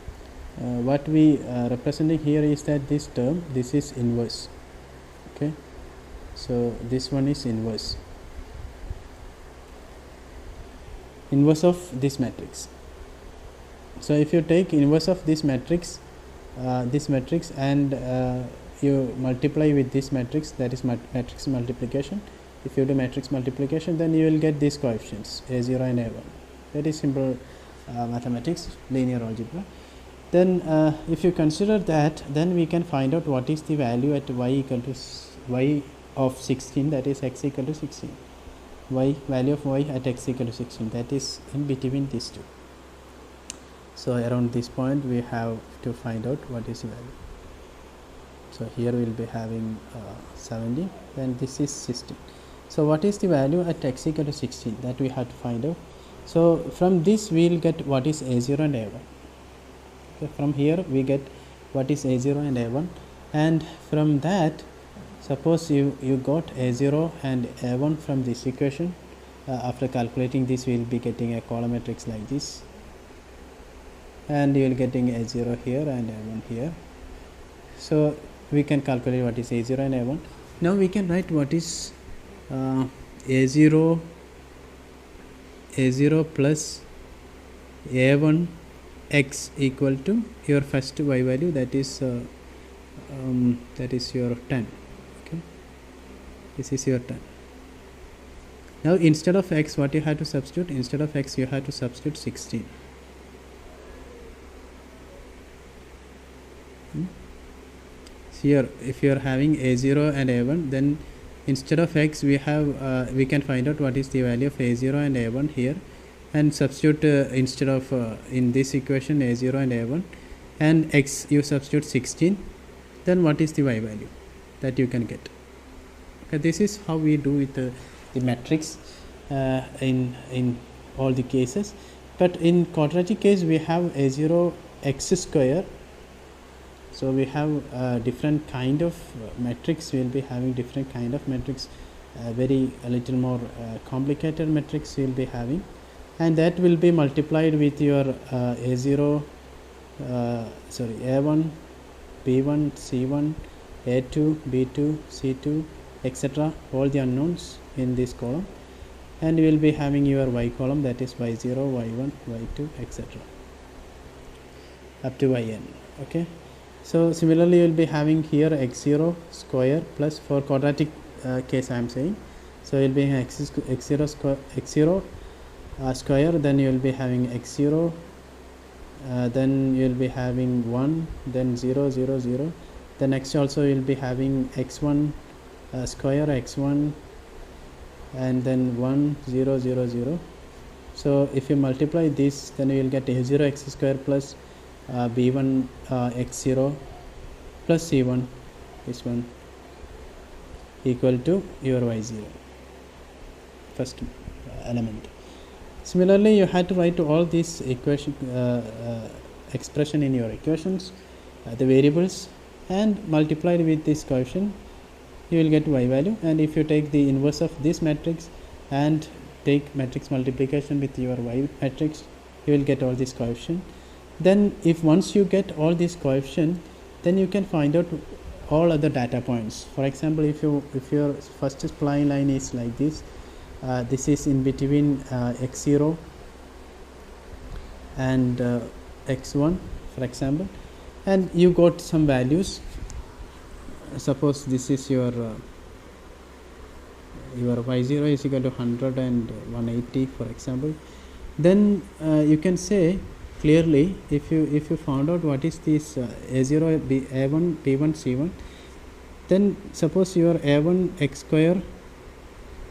what we representing here is that this term, this is inverse. Okay, so this one is inverse of this matrix. So if you take inverse of this matrix and you multiply with this matrix, that is matrix multiplication. If you do matrix multiplication, then you will get these coefficients a0 and a1. Very simple mathematics, linear algebra. Then if you consider that, then we can find out what is the value at y equal to y of 16, that is x equal to 16. Value of y at x equal to 16, that is in between these two. So around this point we have to find out what is the value. So here we will be having 70, then this is 16. So what is the value at x equal to 16, that we have to find out. So from this we will get what is a0 and a1. Okay, from here we get what is a0 and a1, and from that, suppose you got a0 and a1 from this equation. After calculating this, we will be getting a column matrix like this, and you will getting a0 here and a1 here. So we can calculate what is a0 and a1. Now we can write what is a0 plus a1 x equal to your first y value, that is your 10. Okay, this is your 10. Now instead of x, what you have to substitute? Instead of x, you have to substitute 16. Here, if you are having a0 and a1, then instead of x, we can find out what is the value of a0 and a1 here, and substitute instead of in this equation a0 and a1, and x you substitute 16, then what is the y value that you can get. Okay, this is how we do with the matrix in all the cases. But in quadratic case, we have a0 x square. So we have different kind of matrix. We will be having different kind of matrix, a little more complicated matrix we will be having, and that will be multiplied with your a1, b1, c1, a2, b2, c2, etc., all the unknowns in this column, and you will be having your y column, that is y0, y1, y2, etc., up to yn. Okay, so similarly you will be having here x0 square plus, for quadratic case I am saying, so you will be having x0 square, x0 square, then you will be having x0, then you will be having 1, then 0 0 0, the next also you will be having x1 square, x1, and then 1 0 0 0. So if you multiply this, then you will get a0 x square plus b1 x0 plus c1, this one, equal to your y0, first element. Similarly, you had to write all these equation expression in your equations, the variables, and multiplied with this coefficient, you will get y value. And if you take the inverse of this matrix and take matrix multiplication with your y matrix, you will get all this coefficient. Then if once you get all these coefficient, then you can find out all other data points. For example, if your first spline line is like this, this is in between x0 and x1, for example, and you got some values. Suppose this is your y0 is equal to 100 and 180, for example. Then you can say clearly, if you found out what is this a0 a1 b1 c1, then suppose your a1 x square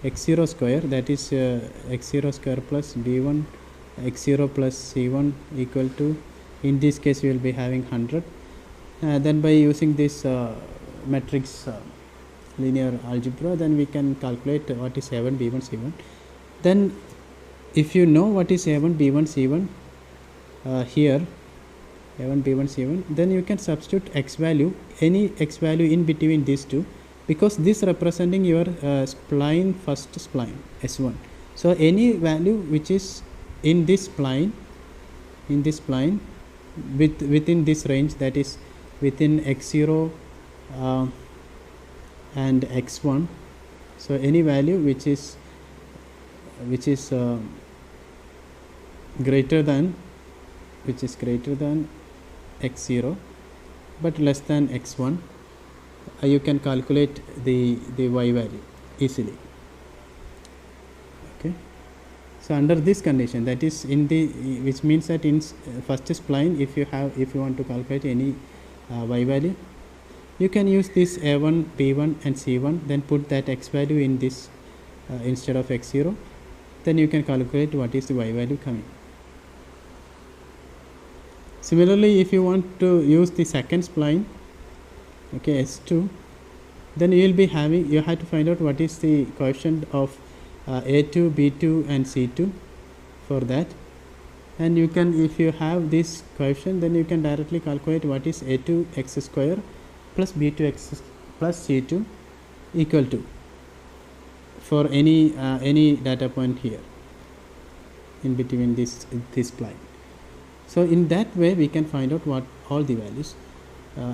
x0 square, that is x0 square plus b1 x0 plus c1 equal to, in this case you will be having 100. Then by using this matrix linear algebra, then we can calculate what is a1 b1 c1. Then if you know what is a1 b1 c1 here, a1 b1 c1, then you can substitute x value, any x value in between these two, because this representing your spline, first spline s1. So any value which is in this spline, within this range, that is within x0 and x1, so any value which is greater than x0 but less than x1, you can calculate the y value easily. Okay, so under this condition, that is in the, which means that in first spline, if you want to calculate any y value, you can use this a1 b1 and c1, then put that x value in this instead of x0, then you can calculate what is the y value coming. Similarly, if you want to use the second spline, okay, s2, then you will be having, you have to find out what is the coefficient of a2 b2 and c2 for that. And you can, if you have this coefficient, then you can directly calculate what is a2 x square plus b2 x plus c2 equal to, for any data point here in between this spline. So in that way we can find out what all the values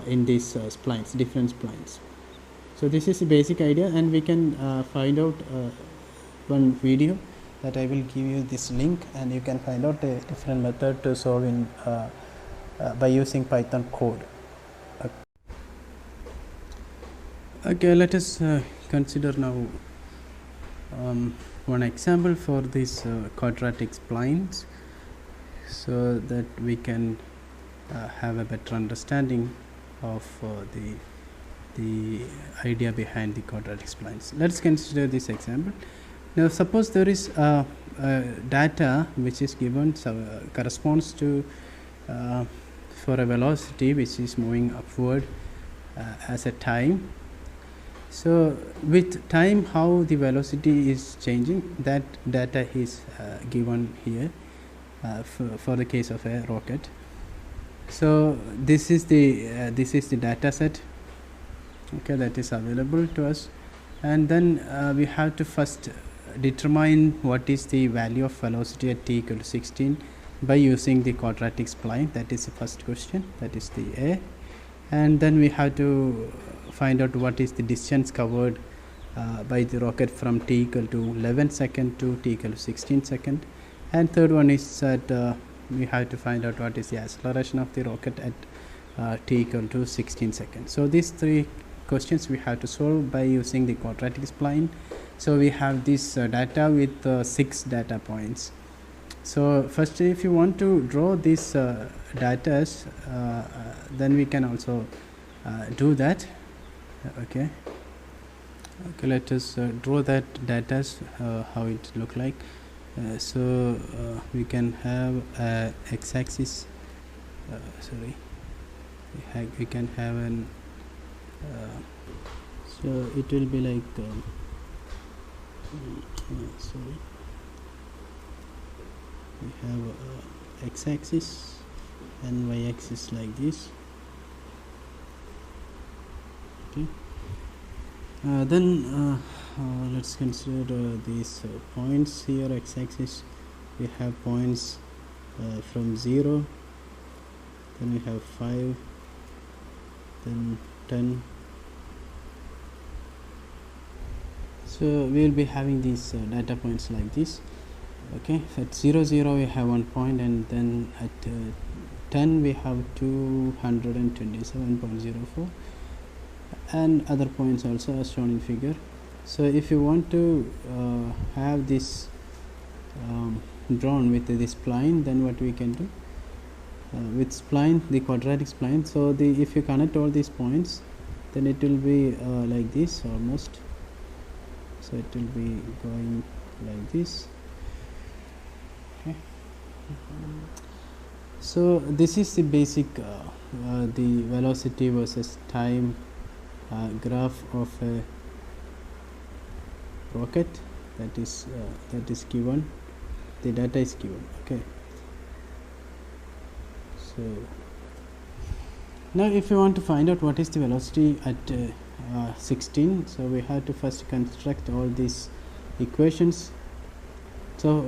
in these splines, different splines. So this is the basic idea, and we can find out one video that I will give you this link, and you can find out a different method to solve in by using Python code. Okay, let us consider now one example for these quadratic splines, so that we can have a better understanding of the idea behind the quadratic splines. Let's consider this example. Now suppose there is data which is given, corresponds to for a velocity which is moving upward as a time. So with time, how the velocity is changing, that data is given here for the case of a rocket. So this is the data set, okay, that is available to us, and then we have to first determine what is the value of velocity at t equal to 16 by using the quadratic spline. That is the first question, that is the A. And then we have to find out what is the distance covered by the rocket from t equal to 11 second to t equal to 16 second. And third one is that we have to find out what is the acceleration of the rocket at t equal to 16 seconds. So these three questions we have to solve by using the quadratic spline. So we have this data with 6 data points. So first, if you want to draw these data, then we can also do that. Okay, let us draw that data, how it look like. So we can have x-axis, we can have an so it will be like we have x-axis and y-axis like this. Okay, then let's consider these points here. X-axis, we have points from 0, then we have 5, then 10. So we will be having these data points like this. Okay, at 0 0 we have 1 point, and then at 10 we have 227.04, and other points also as shown in figure. So if you want to have this drawn with the spline, then what we can do with spline, the quadratic spline. So if you connect all these points, then it will be like this almost. So it will be going like this. Okay. So this is the basic the velocity versus time graph of a rocket that is given. The data is given. Okay. So now if you want to find out what is the velocity at 16, so we have to first construct all these equations. So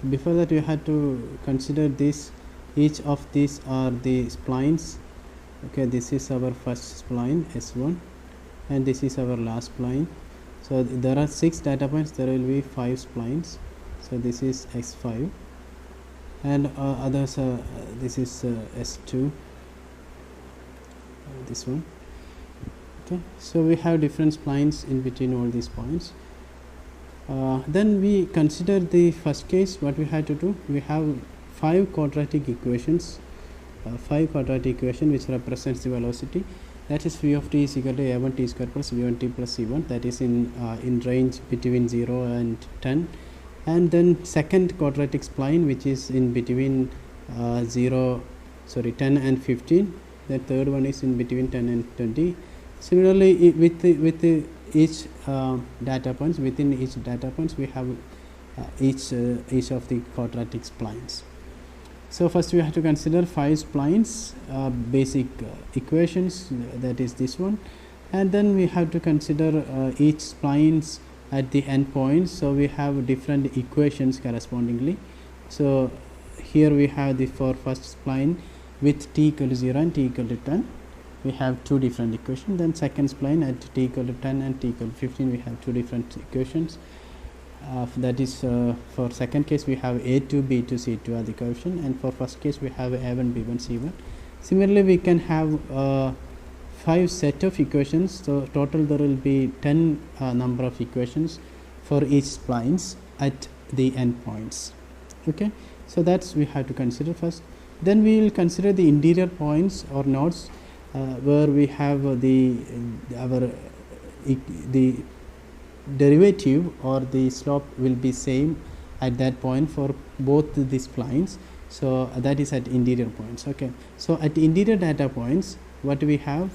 before that, we had to consider this. Each of these are the splines. Okay, this is our first spline S1, and this is our last spline. So there are 6 data points, there will be 5 splines. So this is S5, and others this is S2, this one. Okay, so we have different splines in between all these points. Then we consider the first case. What we had to do, we have 5 quadratic equations, 5 quadratic equation which represents the velocity. That is v of t is equal to a1t square plus v1t plus c1, that is in range between 0 and 10. And then second quadratic spline, which is in between 10 and 15. The third one is in between 10 and 20. Similarly, with each data points, within each data points we have each of the quadratic splines. So first we have to consider 5 splines, basic equations, that is this one, and then we have to consider each splines at the end points. So we have different equations correspondingly. So here we have the for first spline with t equal to 0 and t equal to 10. We have 2 different equations. Then second spline at t equal to 10 and t equal to 15, we have 2 different equations. That is for second case we have a2, b2, c2 are the coefficient, and for first case we have a1, b1, c1. Similarly, we can have 5 set of equations. So total there will be 10 number of equations for each splines at the end points. Okay, so that's we have to consider first. Then we will consider the interior points or nodes where we have the derivative or the slope will be same at that point for both the splines. So that is at interior points. Okay, so at interior data points, what we have,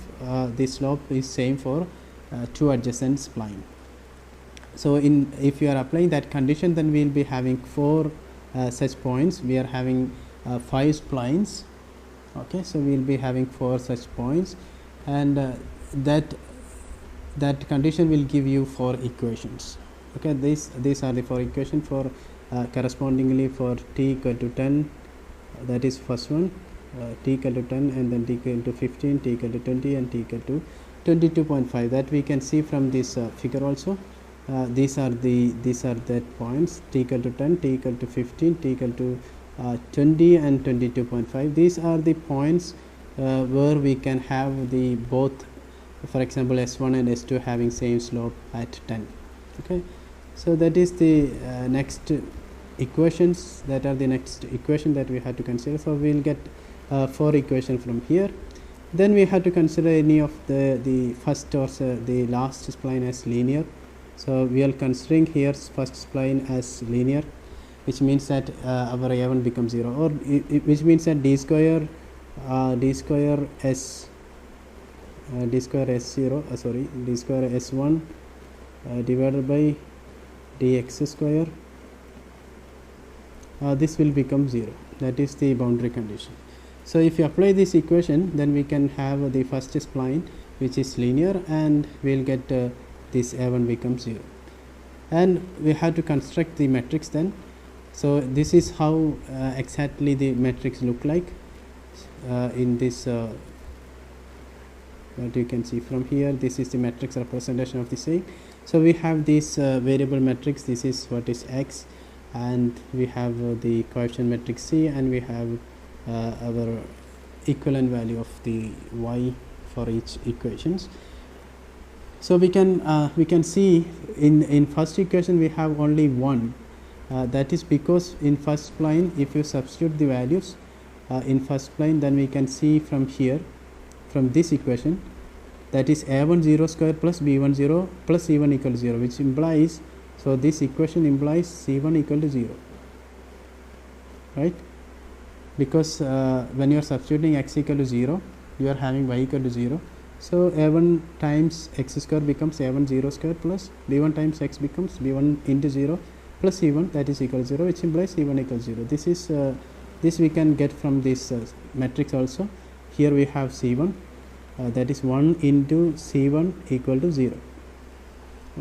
the slope is same for 2 adjacent spline. So if you are applying that condition, then we will be having 4 such points. We are having 5 splines. Okay, so we will be having 4 such points, and that condition will give you 4 equations. Okay, these are the 4 equations for correspondingly for t equal to 10, that is first one, t equal to 10, and then t equal to 15, t equal to 20, and t equal to 22.5. that we can see from this figure also. These are the points, t equal to 10, t equal to 15, t equal to 20 and 22.5. These are the points where we can have the both, for example, S1 and S2 having same slope at 10. Okay, so that is the next equations, that are the next equation that we have to consider. So we will get 4 equation from here. Then we have to consider any of the first or the last spline as linear. So we are considering here first spline as linear, which means that our A1 becomes 0, or which means that d square S0 d square S1 divided by dx square, this will become 0. That is the boundary condition. So if you apply this equation, then we can have the first spline which is linear, and we will get this A1 becomes 0. And we have to construct the matrix then. So this is how exactly the matrix look like in this what you can see from here. This is the matrix representation of the same. So we have this variable matrix, this is what is x, and we have the coefficient matrix C, and we have our equivalent value of the y for each equations. So we can see in first equation we have only 1. That is because in first spline, if you substitute the values in first spline, then we can see from here, from this equation, that is A1 0 square plus B1 0 plus C1 equal to 0, which implies, so this equation implies C1 equal to 0, right? Because when you are substituting x equal to 0, you are having y equal to 0. So A1 times x square becomes A1 0 square plus B1 times x becomes B1 into 0 plus C1, that is equal to 0, which implies C1 equal to 0. This is this we can get from this matrix also. Here we have C1, that is 1 into C1 equal to 0.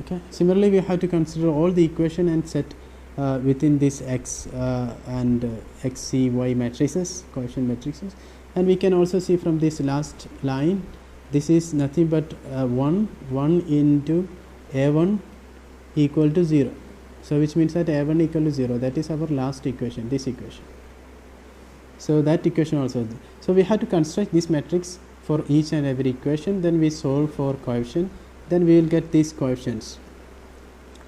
Okay. Similarly, we have to consider all the equation and set within this x and x, c, y matrices, coefficient matrices. And we can also see from this last line, this is nothing but 1 into A1 equal to 0. So which means that A1 equal to 0, that is our last equation, this equation. So that equation also. So we have to construct this matrix for each and every equation, then we solve for coefficient, then we will get these coefficients.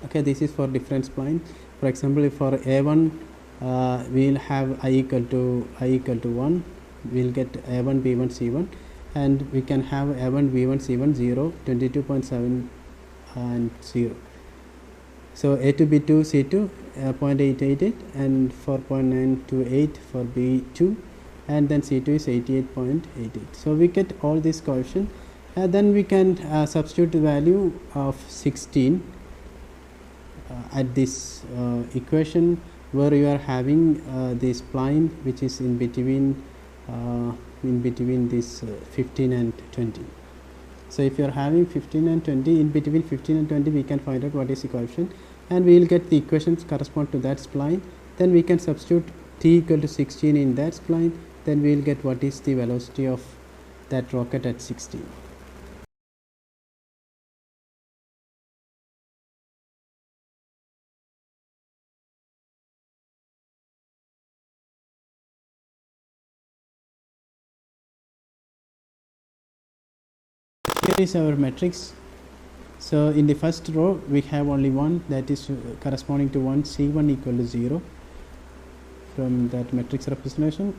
Okay, this is for different spline. For example, for A1 we will have I equal to 1, we will get A1 B1 C1, and we can have A1 B1 C1 0, 22.7 and 0. So A2 B2 C2 0.888, and for 0.928 for B2, and then C2 is 88.88. So we get all these coefficient, and then we can substitute the value of 16 at this equation where you are having this spline which is in between this 15 and 20. So if you are having 15 and 20, in between 15 and 20 we can find out what is the coefficient, and we will get the equations correspond to that spline. Then we can substitute t equal to 16 in that spline, then we will get what is the velocity of that rocket at 16. Here is our matrix. So in the first row we have only 1, that is corresponding to 1, C1 equal to 0 from that matrix representation.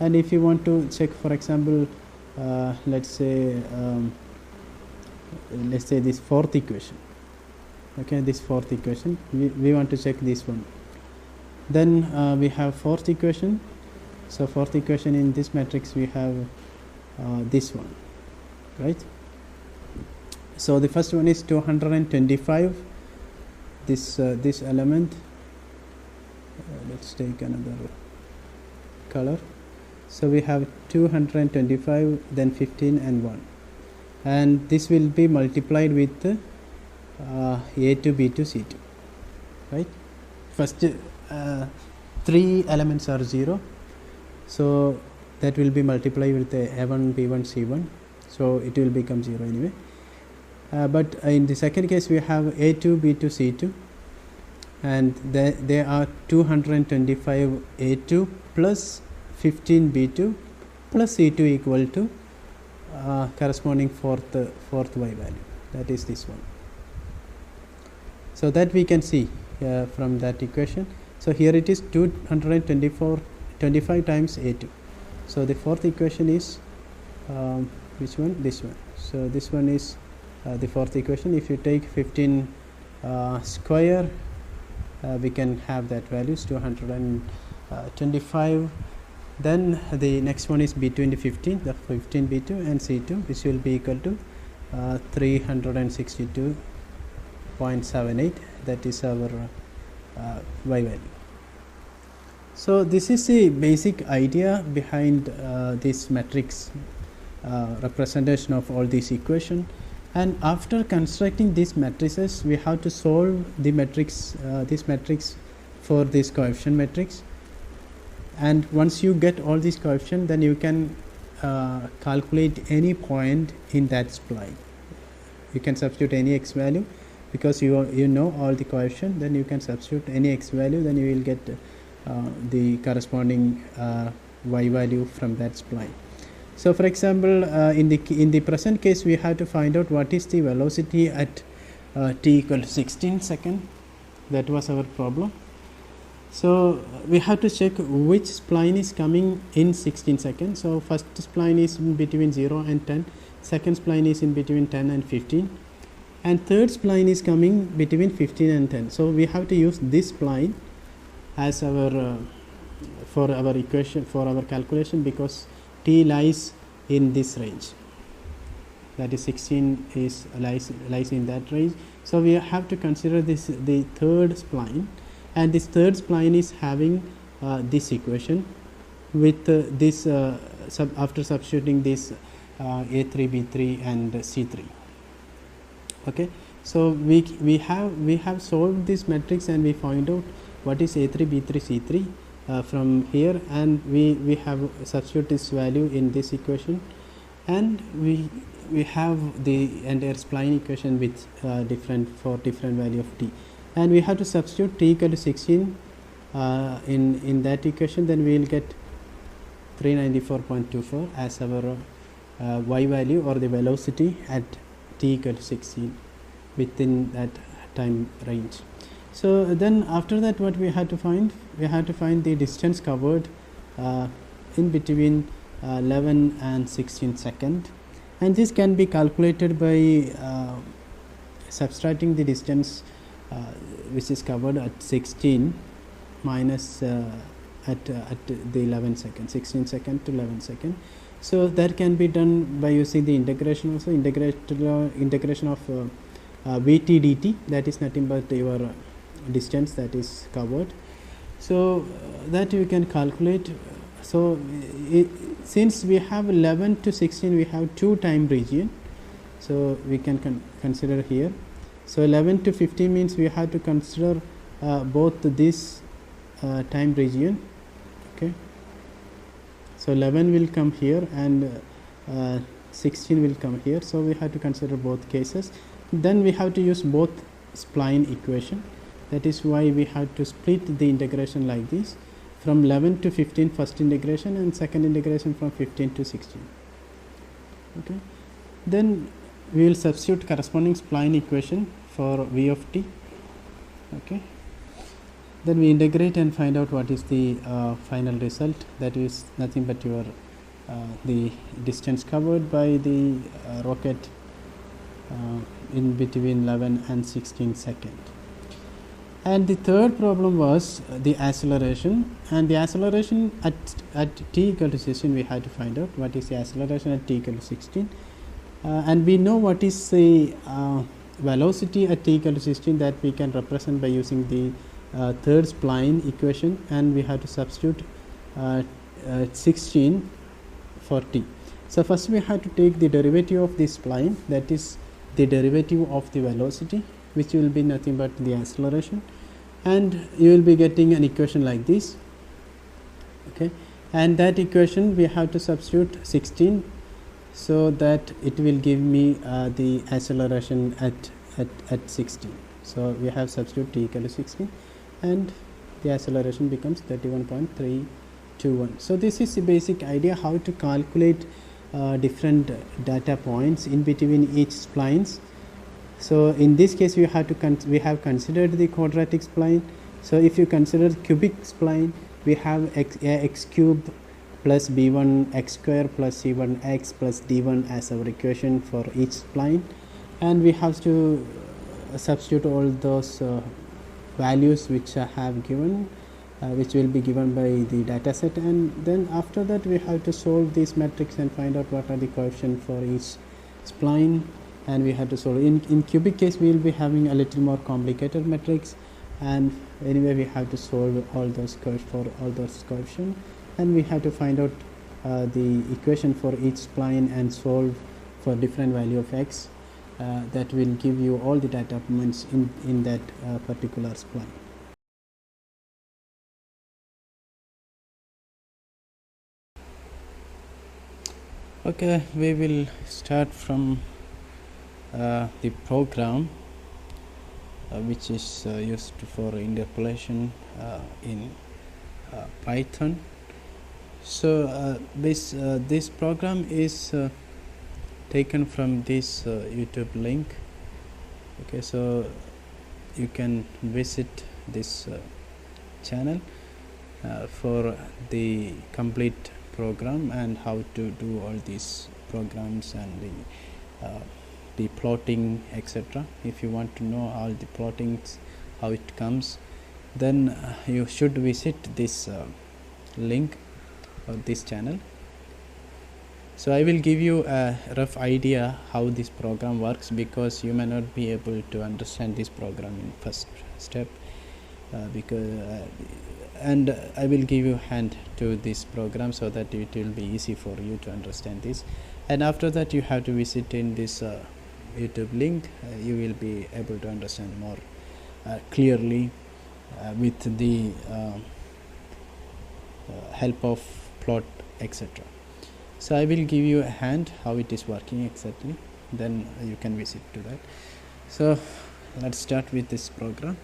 And if you want to check, for example, let's say this fourth equation. Okay, this fourth equation, we want to check this one. Then we have fourth equation. So fourth equation in this matrix we have this one, right? So the first one is 225, this element. Let's take another color. So we have 225, then 15 and 1, and this will be multiplied with A2 B2 C2, right? First 3 elements are 0, so that will be multiplied with A1 B1 C1, so it will become 0 anyway. But in the second case we have A2 B2 C2, and there are 225 A2 plus 15 B2 plus C2 equal to corresponding fourth y value, that is this one. So that we can see from that equation. So here it is 225 times A2. So the fourth equation is which one? This one. So this one is the fourth equation. If you take 15 square, we can have that values 225. Then the next one is B2 into 15, the 15 B2 and C2, which will be equal to 362.78. that is our y value. So this is the basic idea behind this matrix representation of all these equations. And after constructing these matrices, we have to solve the matrix, this matrix for this coefficient matrix. And once you get all these coefficients, then you can calculate any point in that spline. You can substitute any x value, because you know all the coefficients. Then you can substitute any x value, then you will get the corresponding y value from that spline. So for example, in the present case, we have to find out what is the velocity at t equal to 16 seconds. That was our problem. So we have to check which spline is coming in 16 seconds. So first spline is in between 0 and 10, second spline is in between 10 and 15, and third spline is coming between 15 and 10. So we have to use this spline as our for our equation, for our calculation, because t lies in this range, that is 16 is lies in that range. So we have to consider this the third spline, and this third spline is having this equation with this after substituting this A3, B3 and C3. Okay, so we have solved this matrix, and we find out what is A3, B3, C3 from here, and we have substitute this value in this equation, and we have the entire spline equation with different value of t, and we have to substitute t equal to 16 in that equation. Then we will get 394.24 as our y value, or the velocity at t equal to 16 within that time range. So then after that, what we had to find? We had to find the distance covered in between 11 and 16 seconds, and this can be calculated by subtracting the distance which is covered at 16 minus at the 11 seconds, 16 seconds to 11 seconds. So that can be done by using the integration also, integration of Vt dt, that is nothing but your distance that is covered. So that you can calculate. So since we have 11 to 16, we have two time region, so we can consider here. So 11 to 15 means we have to consider both this time region. Okay, so 11 will come here and 16 will come here, so we have to consider both cases. Then we have to use both spline equation. That is why we have to split the integration like this, from 11 to 15 first integration, and second integration from 15 to 16. Okay, then we will substitute corresponding spline equation for v of t. Okay, then we integrate and find out what is the final result. That is nothing but your the distance covered by the rocket in between 11 and 16 seconds. And the third problem was the acceleration, and the acceleration at t equal to 16 we had to find out what is the acceleration at t equal to 16, and we know what is the velocity at t equal to 16, that we can represent by using the third spline equation, and we have to substitute 16 for t. So first we have to take the derivative of this spline, that is the derivative of the velocity, which will be nothing but the acceleration, and you will be getting an equation like this. Okay, and that equation we have to substitute 16, so that it will give me the acceleration at 16. So we have substitute t equal to 16, and the acceleration becomes 31.32 to 1. So this is the basic idea how to calculate different data points in between each splines. So in this case we have considered the quadratic spline. So if you consider cubic spline, we have x cube plus b1 x square plus c1 x plus d1 as our equation for each spline, and we have to substitute all those values which I have given, which will be given by the data set, and then after that we have to solve this matrix and find out what are the coefficients for each spline, and we have to solve. In cubic case we will be having a little more complicated matrix, and anyway we have to solve all those for all those coefficients, and we have to find out the equation for each spline and solve for different value of x. That will give you all the data points in that particular spline. Okay, we will start from the program which is used for interpolation in Python. So this program is taken from this YouTube link. Okay, so you can visit this channel for the complete program and how to do all these programs and the plotting, etc. If you want to know all the plottings, how it comes, then you should visit this link or this channel. So I will give you a rough idea how this program works, because you may not be able to understand this program in first step, and I will give you a hand to this program so that it will be easy for you to understand this. And after that you have to visit in this YouTube link. You will be able to understand more clearly with the help of plot, etc. So I will give you a hand how it is working exactly, then you can visit to that. So let's start with this program.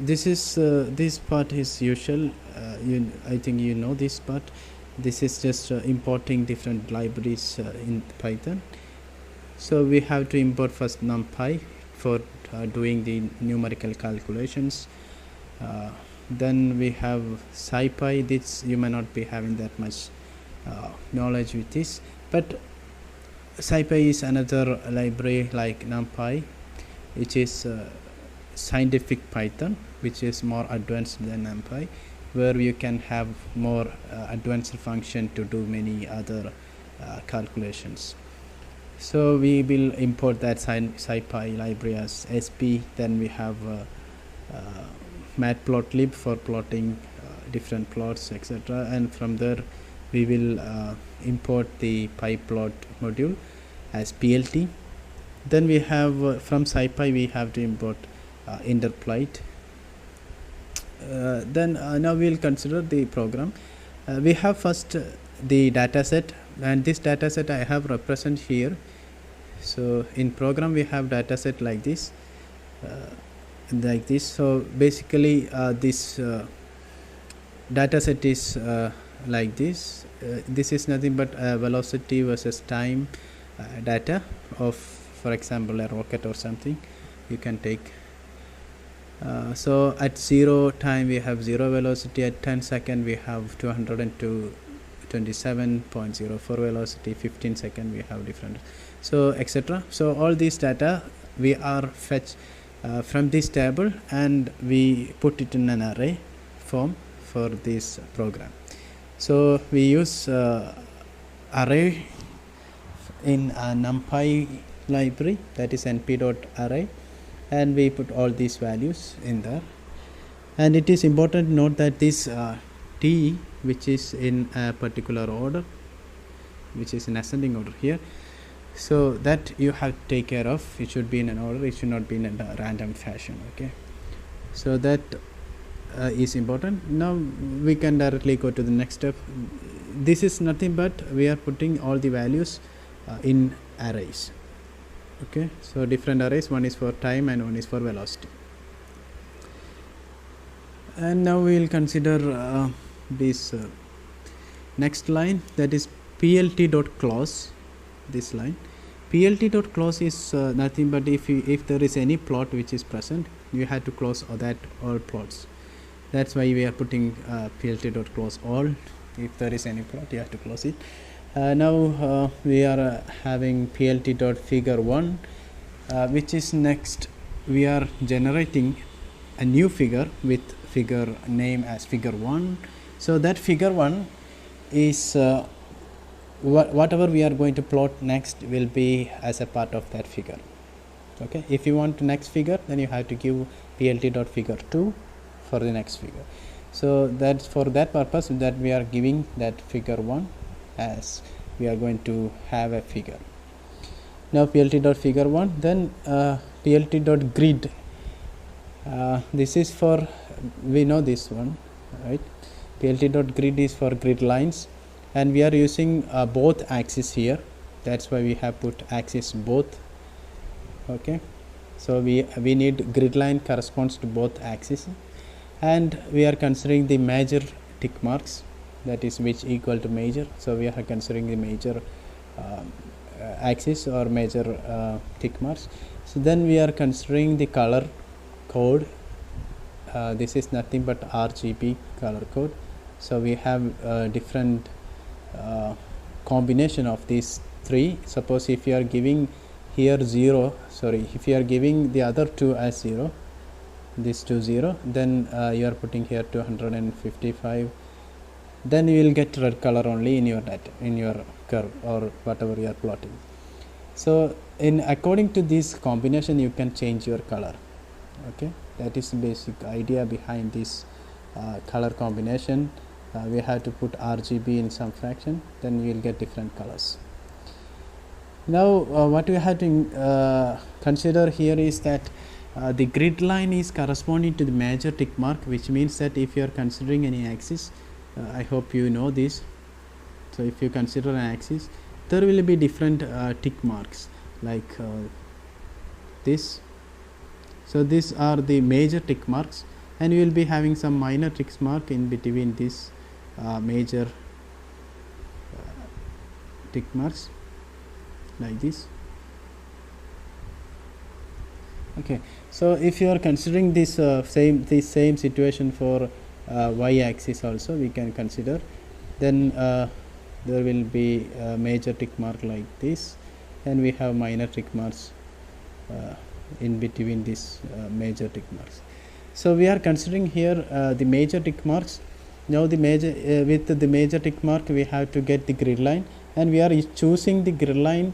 This part is usual. I think you know this part. This is just importing different libraries in Python. So we have to import first NumPy for doing the numerical calculations. Then we have SciPy. This you may not be having that much knowledge with this, but SciPy is another library like NumPy, which is scientific Python, which is more advanced than NumPy, where you can have more advanced function to do many other calculations. So we will import that SciPy library as SP. Then we have matplotlib for plotting different plots, etc. And from there we will import the pyplot module as PLT. Then we have from SciPy we have to import interpolate. Then now we will consider the program. We have first the data set, and this data set I have represent here. So in program we have data set like this. So basically this data set is like this. This is nothing but velocity versus time data of, for example, a rocket or something you can take. So at 0 time we have 0 velocity, at 10 second we have 227.04 velocity, 15 second we have different, so etc. So all these data we are fetch from this table, and we put it in an array form for this program. So we use array in a NumPy library, that is np.array, and we put all these values in there. And it is important to note that this t, which is in a particular order, which is in ascending order here, so that you have to take care of. It should be in an order, it should not be in a random fashion. Okay, so that is important. Now we can directly go to the next step. This is nothing but we are putting all the values in arrays. Okay, so different arrays, one is for time and one is for velocity. And now we will consider this next line, that is plt dot close. This line plt dot close is nothing but if there is any plot which is present, you have to close all plots. That's why we are putting plt dot close all. If there is any plot, you have to close it. Now we are having plt dot figure 1, which is next. We are generating a new figure with figure name as figure 1. So that figure 1 is whatever we are going to plot next will be as a part of that figure. Okay, if you want next figure, then you have to give plt dot figure 2 for the next figure. So that's for that purpose that we are giving that figure 1 as we are going to have a figure. Now plt dot figure 1, then plt dot grid. This is for, we know this one, right? Plt dot grid is for grid lines, and we are using both axes here. That's why we have put axis both. Okay, so we need grid line corresponds to both axes, and we are considering the major tick marks, that is which equal to major. So we are considering the major axis or major tick marks. So then we are considering the color code. This is nothing but RGB color code. So we have different combination of these three. Suppose if you are giving here 0, sorry, if you are giving the other two as 0, this to 0, then you are putting here 255, then you will get red color only in your data, in your curve or whatever you are plotting. So in according to this combination, you can change your color. Okay, that is the basic idea behind this color combination. We have to put RGB in some fraction, then you will get different colors. Now what we have to consider here is that the grid line is corresponding to the major tick mark, which means that if you are considering any axis, I hope you know this. So if you consider an axis, there will be different tick marks like this. So these are the major tick marks, and you will be having some minor tick mark in between this major tick marks like this. Okay, so if you are considering this same situation for y axis also, we can consider, then there will be a major tick mark like this, and we have minor tick marks in between these major tick marks. So we are considering here the major tick marks. Now the major with the major tick mark, we have to get the grid line, and we are choosing the grid line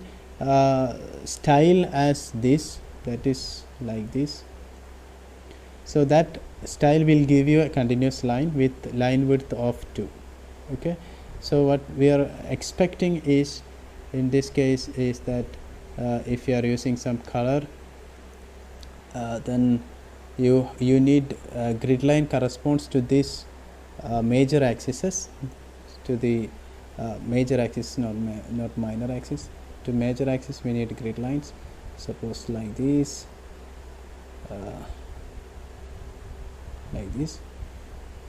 style as this, that is like this. So that style will give you a continuous line with line width of 2. Okay, so what we are expecting is, in this case, is that if you are using some color, then you need grid line corresponds to this major axis, to the major axis, not minor axis. To major axis we need grid lines, suppose like this, like this.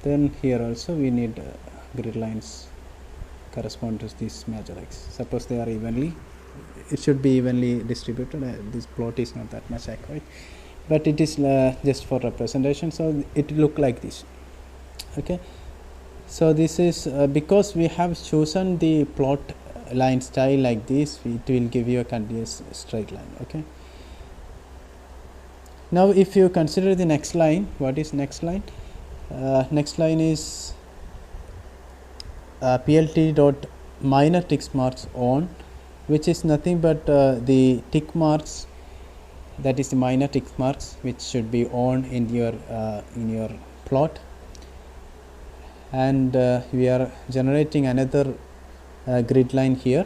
Then here also we need grid lines correspond to this major axis. Suppose they are evenly, it should be evenly distributed. This plot is not that much accurate, but it is just for representation, so it look like this. Okay, so this is because we have chosen the plot line style like this, it will give you a continuous straight line. Okay, now if you consider the next line, what is next line? Next line is plt dot minor tick marks on, which is nothing but the tick marks, that is the minor tick marks, which should be on in your plot. And we are generating another grid line here,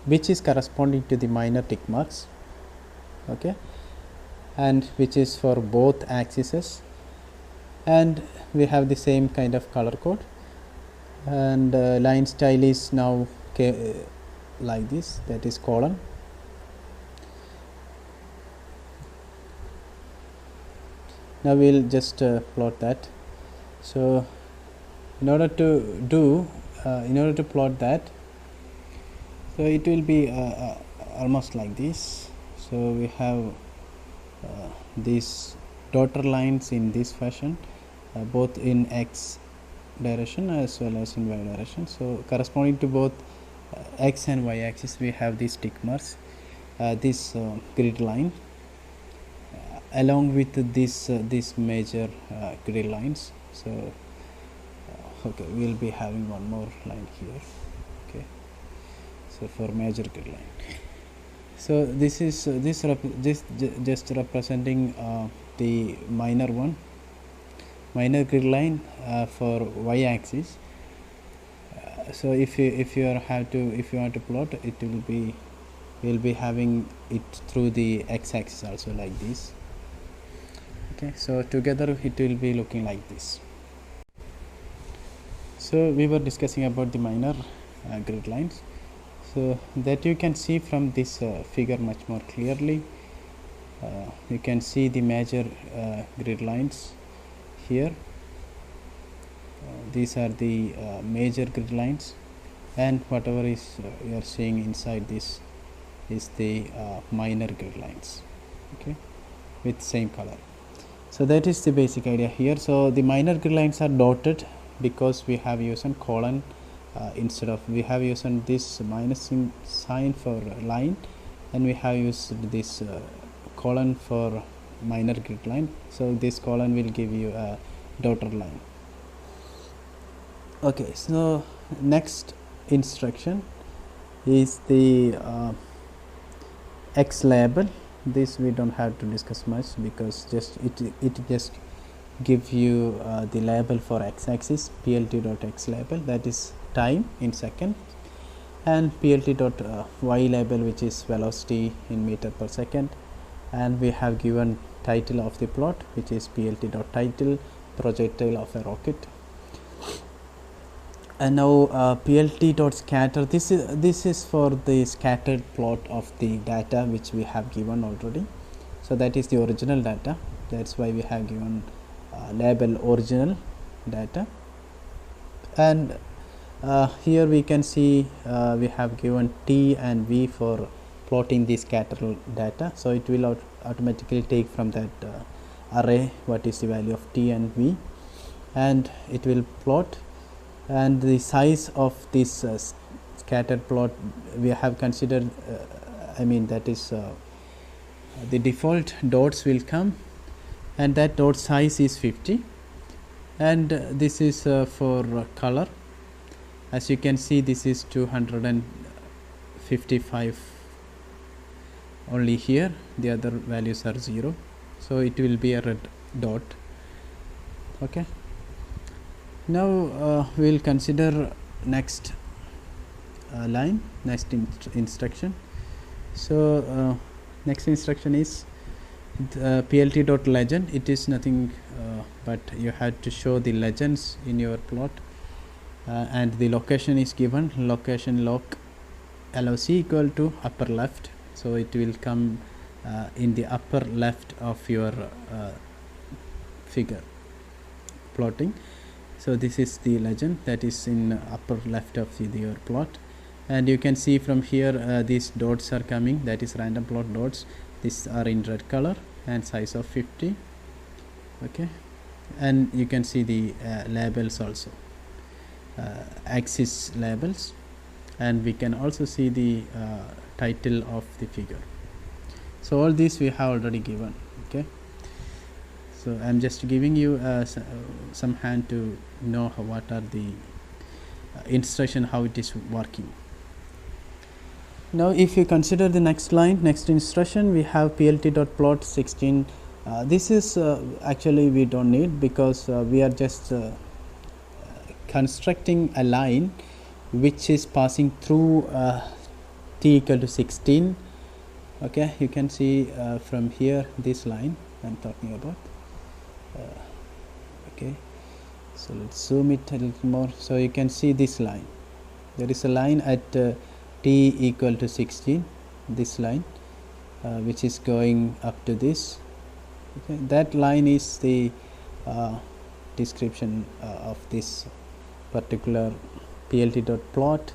which is corresponding to the minor tick marks. Okay, and which is for both axes, and we have the same kind of color code, and line style is now like this, that is column. Now we will just plot that. So in order to plot that, so it will be almost like this. So we have these dotted lines in this fashion, both in x direction as well as in y direction. So corresponding to both x and y axis, we have these tick marks, this grid line, along with this major grid lines. So okay, we'll be having one more line here. Okay, so for major grid line. So this is just representing the minor grid line for y axis. So if you want to plot it, we'll be having it through the x axis also, like this. Okay, so together it will be looking like this. So we were discussing about the minor grid lines, so that you can see from this figure much more clearly. You can see the major grid lines here. These are the major grid lines, and whatever is you are seeing inside this is the minor grid lines, okay, with same color. So that is the basic idea here. So the minor grid lines are dotted because we have used a colon instead of, we have used this minus sign for line, and we have used this colon for minor grid line. So this colon will give you a dotted line. Okay, so next instruction is the x label. This we don't have to discuss much, because it just give you the label for x-axis, plt.x label, that is time in second, and plt.y label, which is velocity in meter per second, and we have given title of the plot, which is plt.title, projectile of a rocket. And now plt.scatter, this is for the scattered plot of the data which we have given already. So that is the original data, that's why we have given label original data. And here we can see we have given t and v for plotting the scattered data. So it will automatically take from that array what is the value of t and v, and it will plot. And the size of this scattered plot we have considered, that is the default dots will come, and that dot size is 50, and this is for color. As you can see, this is 255 only here, the other values are 0, so it will be a red dot. Okay, now we will consider next line, next instruction. So next instruction is plt.legend. It is nothing but you have to show the legends in your plot, and the location is given, location loc loc equal to upper left. So it will come in the upper left of your figure plotting. So this is the legend that is in upper left of your plot, and you can see from here these dots are coming, that is random plot dots. These are in red color and size of 50. Okay, and you can see the labels also, axis labels, and we can also see the title of the figure. So all these we have already given. Okay, so I am just giving you some hand to know what are the instruction, how it is working. Now if you consider the next line, next instruction, we have plt.plot 16. This is actually we don't need, because we are just constructing a line which is passing through t equal to 16. Okay, you can see from here this line I am talking about. Okay, so let's zoom it a little more. So you can see this line, there is a line at t equal to 16, this line which is going up to this. Okay, that line is the description of this particular plt.plot.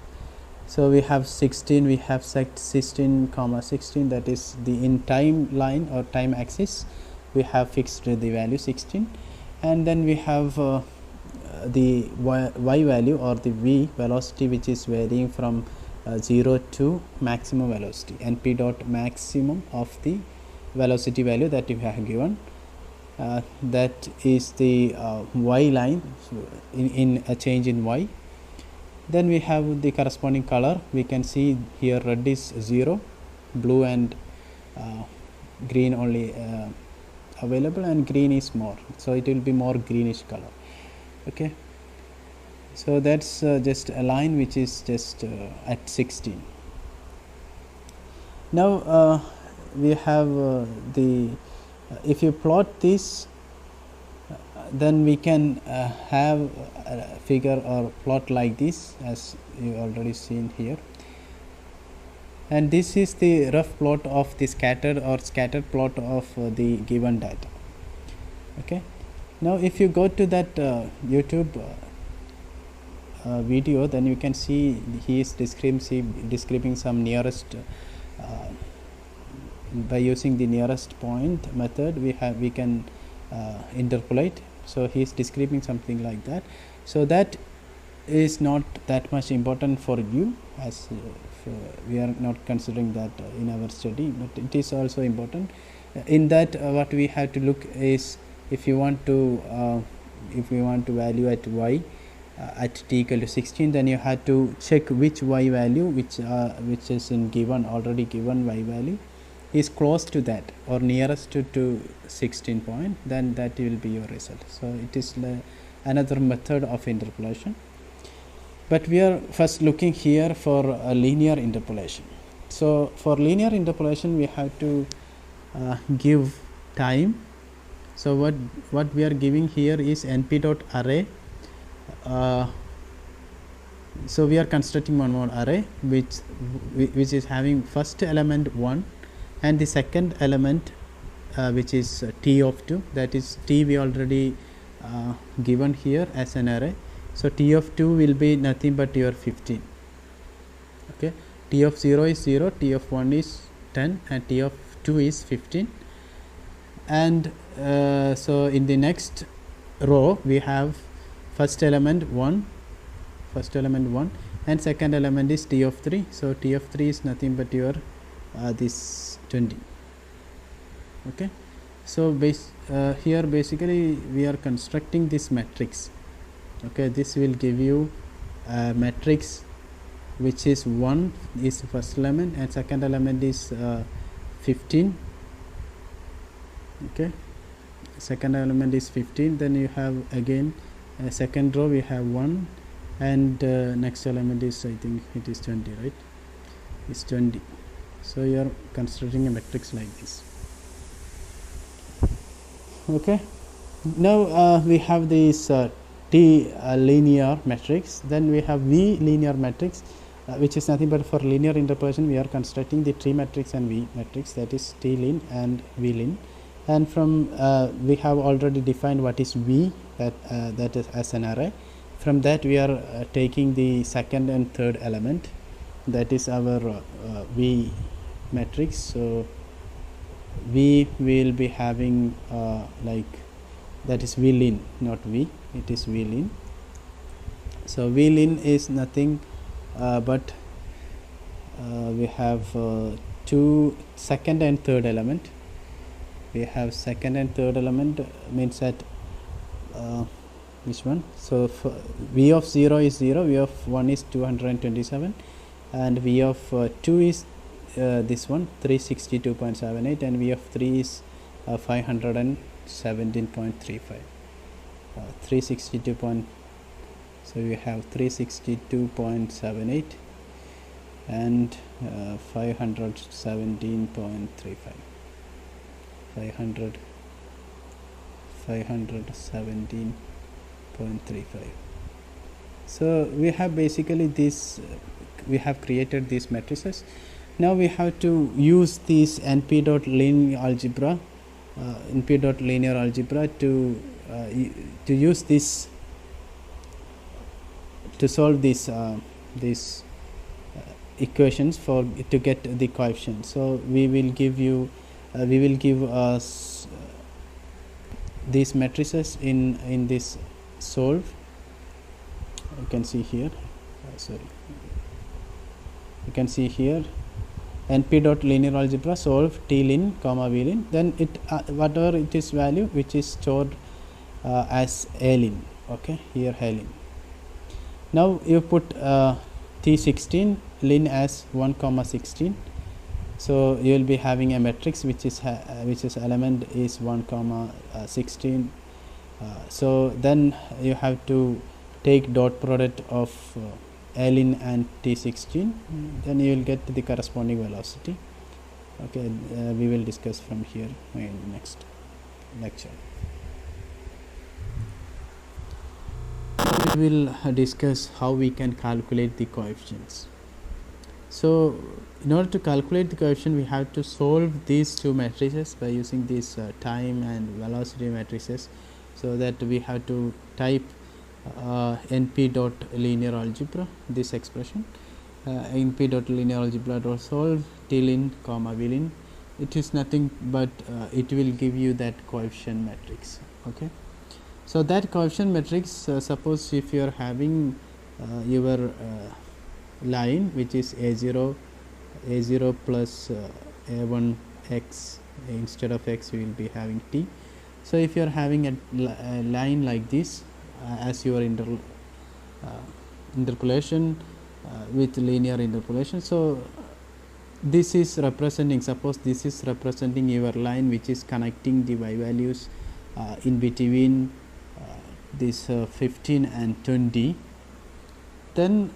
So we have 16, we have set 16 comma 16, that is the in timeline or time axis we have fixed the value 16, and then we have the y value or the v velocity, which is varying from 0 to maximum velocity, np dot maximum of the velocity value that you have given. That is the y line in a change in y. Then we have the corresponding color. We can see here red is 0, blue and green only available, and green is more, so it will be more greenish color. Okay, so that's just a line which is just at 16. Now we have the if you plot this, then we can have a figure or plot like this, as you already seen here, and this is the rough plot of the scattered plot of the given data. Okay, now if you go to that YouTube video, then you can see he is describing some nearest by using the nearest point method we can interpolate. So he is describing something like that. So that is not that much important for you, as we are not considering that in our study, but it is also important. In that what we have to look is, if you want to value at y at t equal to 16, then you have to check which y value which is in already given y value is close to that or nearest to 16 point, then that will be your result. So it is another method of interpolation, but we are first looking here for a linear interpolation. So for linear interpolation we have to give time. So what we are giving here is np dot array. So we are constructing one more array which is having first element 1 and the second element which is t of 2, that is t we already given here as an array. So t of 2 will be nothing but your 15. Okay, t of 0 is 0, t of 1 is 10, and t of 2 is 15. And so in the next row we have first element 1 and second element is t of 3. So t of 3 is nothing but your this 20. Okay, so here basically we are constructing this matrix. Okay, this will give you a matrix which is 1 is first element and second element is 15. Okay, second element is 15, then you have again a second row we have 1 and next element is, I think it is 20, right? It's 20. So you are constructing a matrix like this. Okay, now we have this T linear matrix, then we have V linear matrix, which is nothing but for linear interpolation we are constructing the T matrix and V matrix, that is T lin and V lin. And from we have already defined what is V, that is as an array. From that we are taking the second and third element, that is our V matrix. So V will be having like, that is V lin, not V, it is V lin. So V lin is nothing but we have two second and third element. We have second and third element means that which one? So V of 0 is 0, V of 1 is 227, and V of 2 is this one 362.78, and V of 3 is 517.35. 362 point, so we have 362.78 and 517.35. 517.35. So we have basically this, we have created these matrices. Now we have to use this np.linear algebra to to use this to solve these equations for to get the coefficient. So we will give you us these matrices in this solve. You can see here, sorry, you can see here np dot linear algebra solve t lin comma v lin, then it whatever it is value which is stored as a lin. Okay, here a lin. Now you put t16 lin as 1 comma 16, so you will be having a matrix which is element is 1 comma 16. So then you have to take dot product of a lin and t16, then you will get the corresponding velocity. Okay, we will discuss from here in the next lecture. We will discuss how we can calculate the coefficients. So in order to calculate the coefficient, we have to solve these two matrices by using these time and velocity matrices. So that we have to type np dot linear algebra, this expression, np dot linear algebra dot solve t lin comma v lin. It is nothing but it will give you that coefficient matrix. Okay, so that coefficient matrix, suppose if you are having your line which is a0 plus a1 x, instead of x we will be having t. So if you are having a line like this as your interpolation with linear interpolation, so this is representing, suppose this is representing your line which is connecting the y values in between this 15 and 20. Then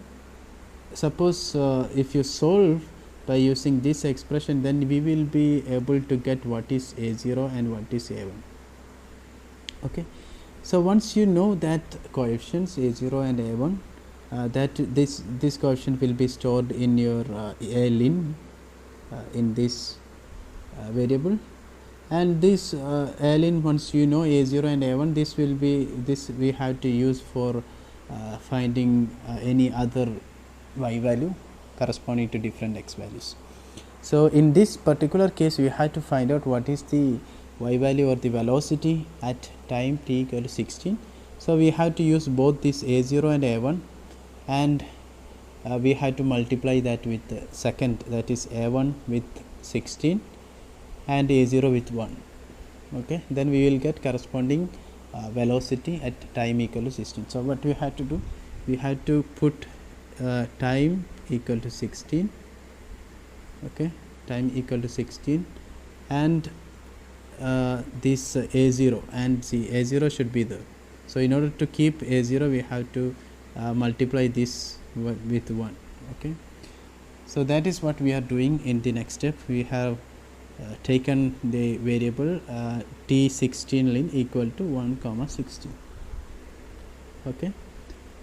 suppose if you solve by using this expression, then we will be able to get what is a0 and what is a1. Okay, so once you know that coefficients a0 and a1, that this coefficient will be stored in your a lin in this variable, and this a lin, once you know a0 and a1, this will be, this we have to use for finding any other y value corresponding to different x values. So in this particular case, we have to find out what is the y value or the velocity at time t equal to 16. So we have to use both this a0 and a1, and we have to multiply that with the second, that is a1 with 16 and a0 with 1. Okay, then we will get corresponding velocity at time equal to 16. So what we have to do, we have to put time equal to 16. Okay, time equal to 16, and this a0, and see a0 should be there. So in order to keep a0, we have to multiply this with 1. Okay, so that is what we are doing in the next step. We have taken the variable t16 lin equal to 1 comma 16. Okay,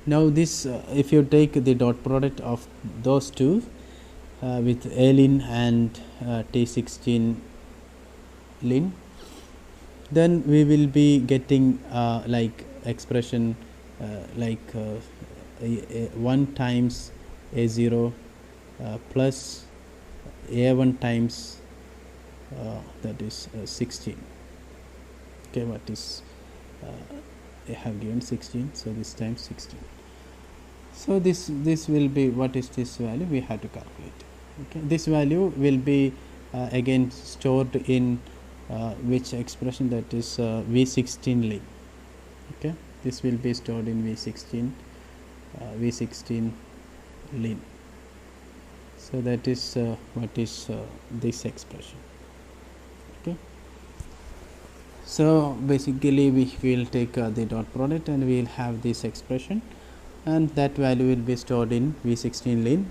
now this if you take the dot product of those two with a lin and t16 lin, then we will be getting like expression like 1 times a0 plus a1 times that is 16. Okay, what is I have given 16, so this times 16. So this will be, what is this value we have to calculate. Okay, this value will be again stored in which expression, that is v16 lin. Okay, this will be stored in v16 lin. So that is what is this expression. Okay, so basically we will take the dot product and we will have this expression, and that value will be stored in v16 lin.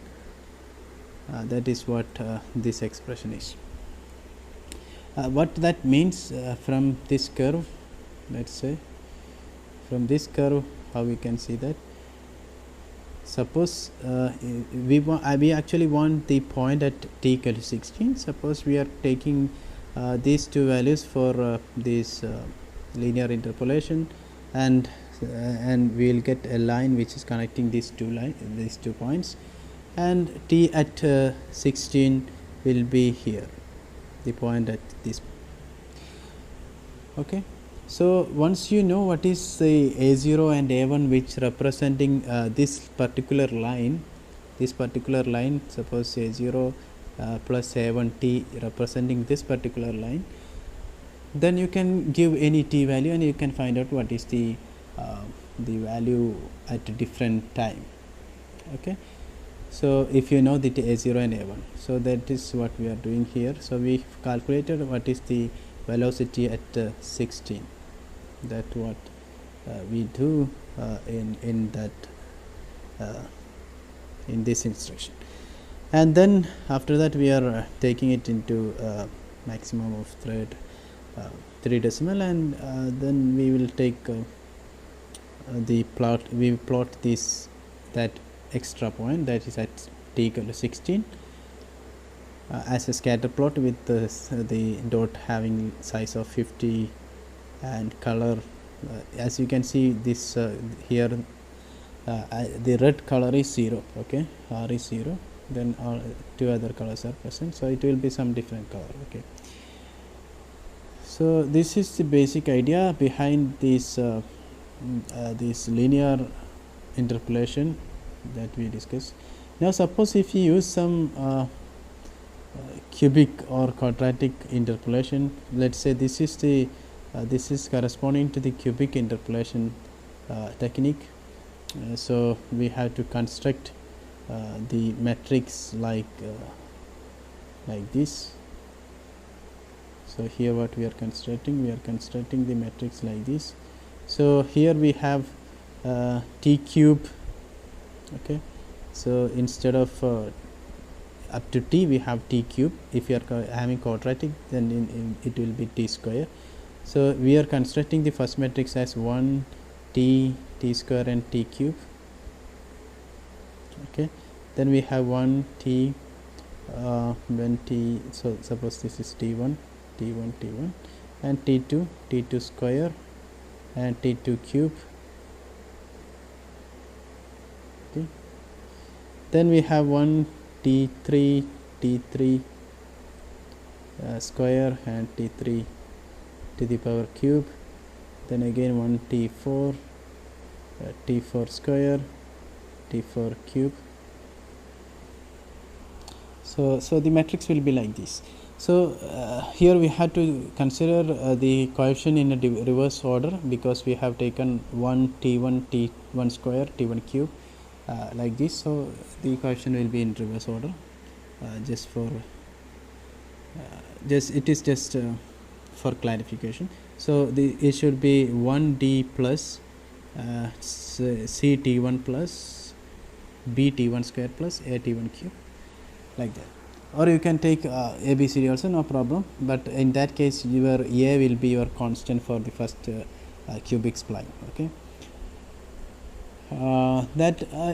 That is what this expression is. What that means from this curve, let's say from this curve, how we can see that, suppose we actually want the point at t equal to 16. Suppose we are taking these two values for this linear interpolation, and we will get a line which is connecting these two points, and t at 16 will be here, the point at this. Okay, so once you know what is the a0 and a1 which representing this particular line, suppose a0 plus a1t representing this particular line, then you can give any t value and you can find out what is the value at a different time. Okay, so if you know the a0 and a1, so that is what we are doing here. So we calculated what is the velocity at 16. That what we do in this instruction, and then after that we are taking it into maximum of third 3 decimal, and then we will take the plot. We plot that extra point that is at t equal to 16 as a scatter plot with the dot having size of 50 and color. As you can see, this here the red color is 0. Okay, R is 0. Then all 2 other colors are present, so it will be some different color. Okay, so this is the basic idea behind this linear interpolation that we discussed. Now suppose if you use some cubic or quadratic interpolation, let's say this is the this is corresponding to the cubic interpolation technique. So we have to construct the matrix like this. So here what we are constructing the matrix like this. So here we have t cube. Okay, so instead of up to t we have t cube. If you are having quadratic, then it will be t square. So we are constructing the first matrix as 1 t square and t cube. Okay, then we have 1 t when t, so suppose this is t1 and t2 square and t2 cube. Okay, then we have 1 t3 square and t3 to the power cube. Then again 1 t4 t4 square, t4 cube. So the matrix will be like this. So here we have to consider the coefficient in a reverse order, because we have taken 1 t1 t1 square t1 cube like this. So the coefficient will be in reverse order, just for for clarification. So it should be 1d plus c t1 plus b t1 square plus a t1 cube, like that. Or you can take ABCD also, no problem, but in that case your A will be your constant for the first cubic spline. Okay,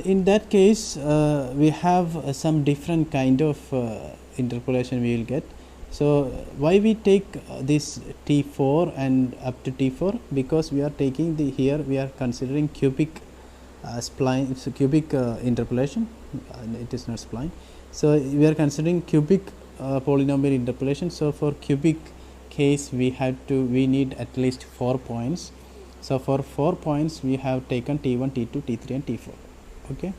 in that case we have some different kind of interpolation we will get. So why we take this T4 and up to T4? Because we are taking here we are considering cubic spline, it's a cubic interpolation, it is not spline. So we are considering cubic polynomial interpolation. So for cubic case we need at least 4 points. So for 4 points we have taken T1, T2, T3 and T4. Okay,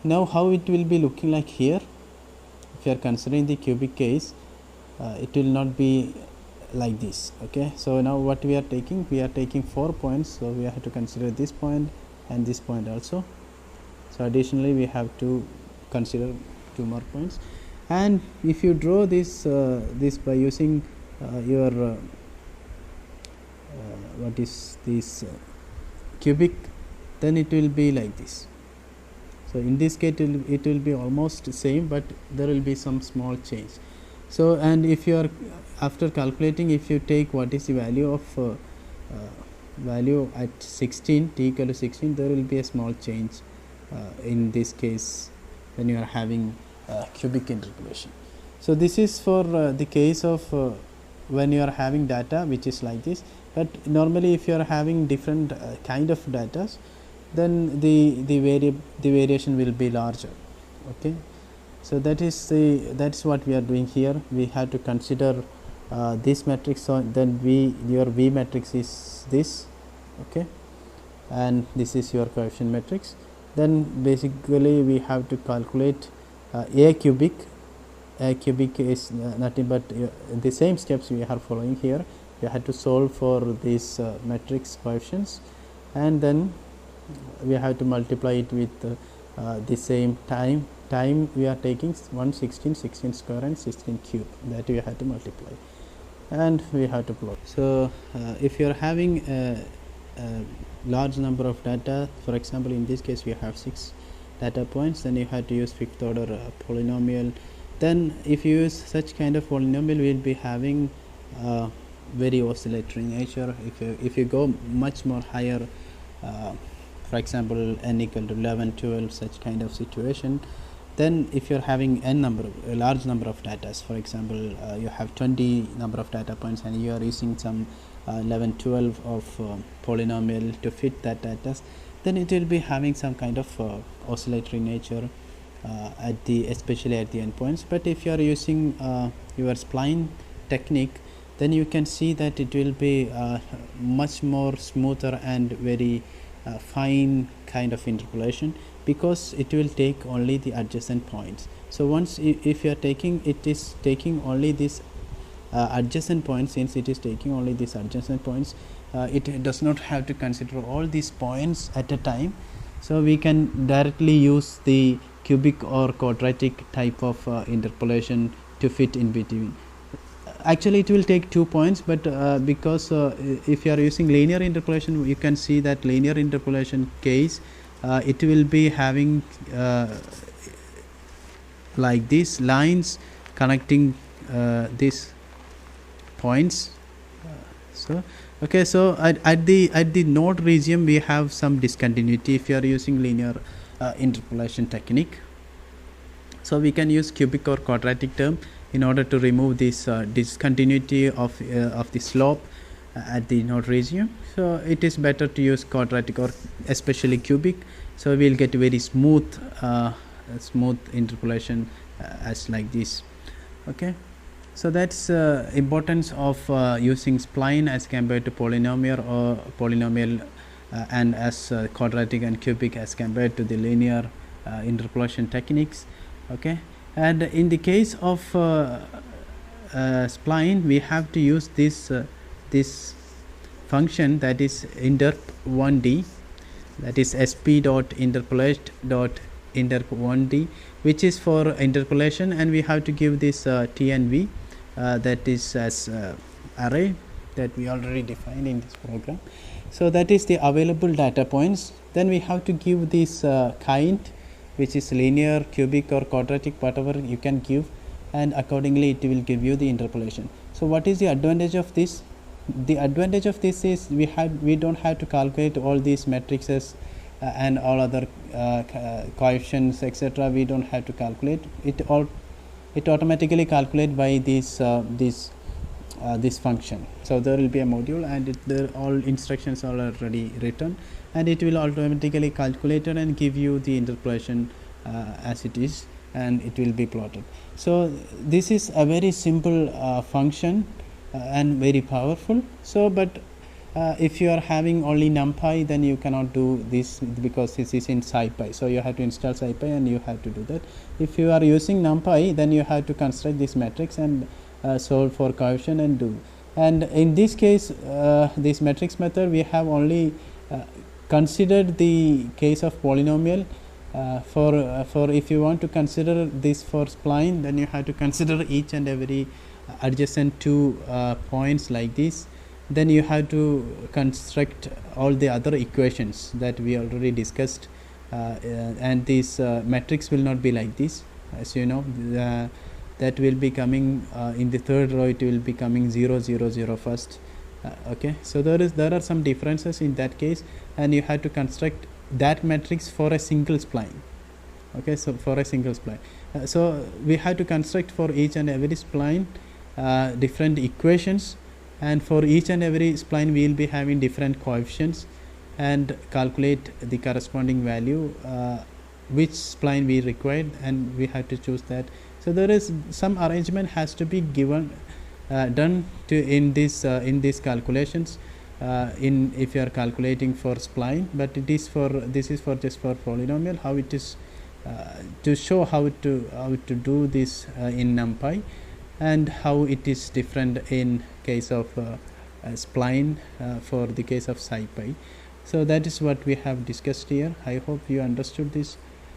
now how it will be looking like here? If you are considering the cubic case, it will not be like this. Okay, so now what we are taking 4 points, so we have to consider this point and this point also. So additionally we have to consider 2 more points. And if you draw this by using your what is this cubic, then it will be like this. So in this case it will be almost same, but there will be some small change. So and if you are after calculating, if you take what is the value of value at 16, t equal to 16, there will be a small change in this case when you are having cubic interpolation. So this is for the case of when you are having data which is like this, but normally if you are having different kind of data, then the variation will be larger. Okay, so that's what we are doing here. We have to consider this matrix, so then your V matrix is this, okay, and this is your coefficient matrix. Then basically we have to calculate A cubic. A cubic is nothing but the same steps we are following here. We have to solve for these matrix coefficients, and then we have to multiply it with the same time we are taking 116, 16 square and 16 cube, that we have to multiply, and we have to plot. So if you are having a large number of data, for example in this case we have 6 data points, then you have to use fifth order polynomial. Then if you use such kind of polynomial, we will be having very oscillatory nature. If you go much more higher, for example n equal to 11, 12, such kind of situation, then if you are having a large number of data, for example you have 20 number of data points and you are using some 11, 12 of polynomial to fit that data, then it will be having some kind of oscillatory nature especially at the endpoints. But if you are using your spline technique, then you can see that it will be much more smoother and very fine kind of interpolation, because it will take only the adjacent points. So once if you are taking, it is taking only this adjacent points. Since it is taking only these adjacent points, it does not have to consider all these points at a time. So we can directly use the cubic or quadratic type of interpolation to fit in between. Actually it will take 2 points, but because if you are using linear interpolation, you can see that linear interpolation case it will be having like these lines connecting these points. So okay, so at the node region we have some discontinuity if you are using linear interpolation technique. So we can use cubic or quadratic term in order to remove this discontinuity of the slope at the node region. So it is better to use quadratic or especially cubic. So we will get very smooth interpolation as like this. Okay, so that's importance of using spline as compared to polynomial and as quadratic and cubic as compared to the linear interpolation techniques. Okay, and in the case of spline, we have to use this function, that is interp 1d, that is sp dot interpolate dot interp 1d, which is for interpolation, and we have to give this t and v, that is as array that we already defined in this program. So that is the available data points. Then we have to give this kind, which is linear, cubic or quadratic, whatever you can give, and accordingly it will give you the interpolation. So what is the advantage of this? The advantage of this is we don't have to calculate all these matrices and all other coefficients, etc. We don't have to calculate it. It automatically calculate by this function. So there will be a module, and all instructions are already written, and it will automatically calculate it and give you the interpolation as it is, and it will be plotted. So this is a very simple function and very powerful. So but if you are having only numpy, then you cannot do this because this is in scipy. So you have to install scipy and you have to do that. If you are using numpy, then you have to construct this matrix and solve for coefficient and do. And in this case, this matrix method, we have only considered the case of polynomial. For if you want to consider this for spline, then you have to consider each and every adjacent two points like this. Then you have to construct all the other equations that we already discussed, and this matrix will not be like this, as you know. That will be coming in the third row, it will be coming 0 0 0 first. Okay, so there are some differences in that case, and you have to construct that matrix for a single spline. Okay, so for a single spline, so we have to construct for each and every spline different equations, and for each and every spline we will be having different coefficients, and calculate the corresponding value which spline we required, and we have to choose that. So there is some arrangement has to be given done to in these calculations in if you are calculating for spline, but it is for this is for just for polynomial, how it is to show how to do this in NumPy, and how it is different in case of spline for the case of SciPy. So that is what we have discussed here. I hope you understood this.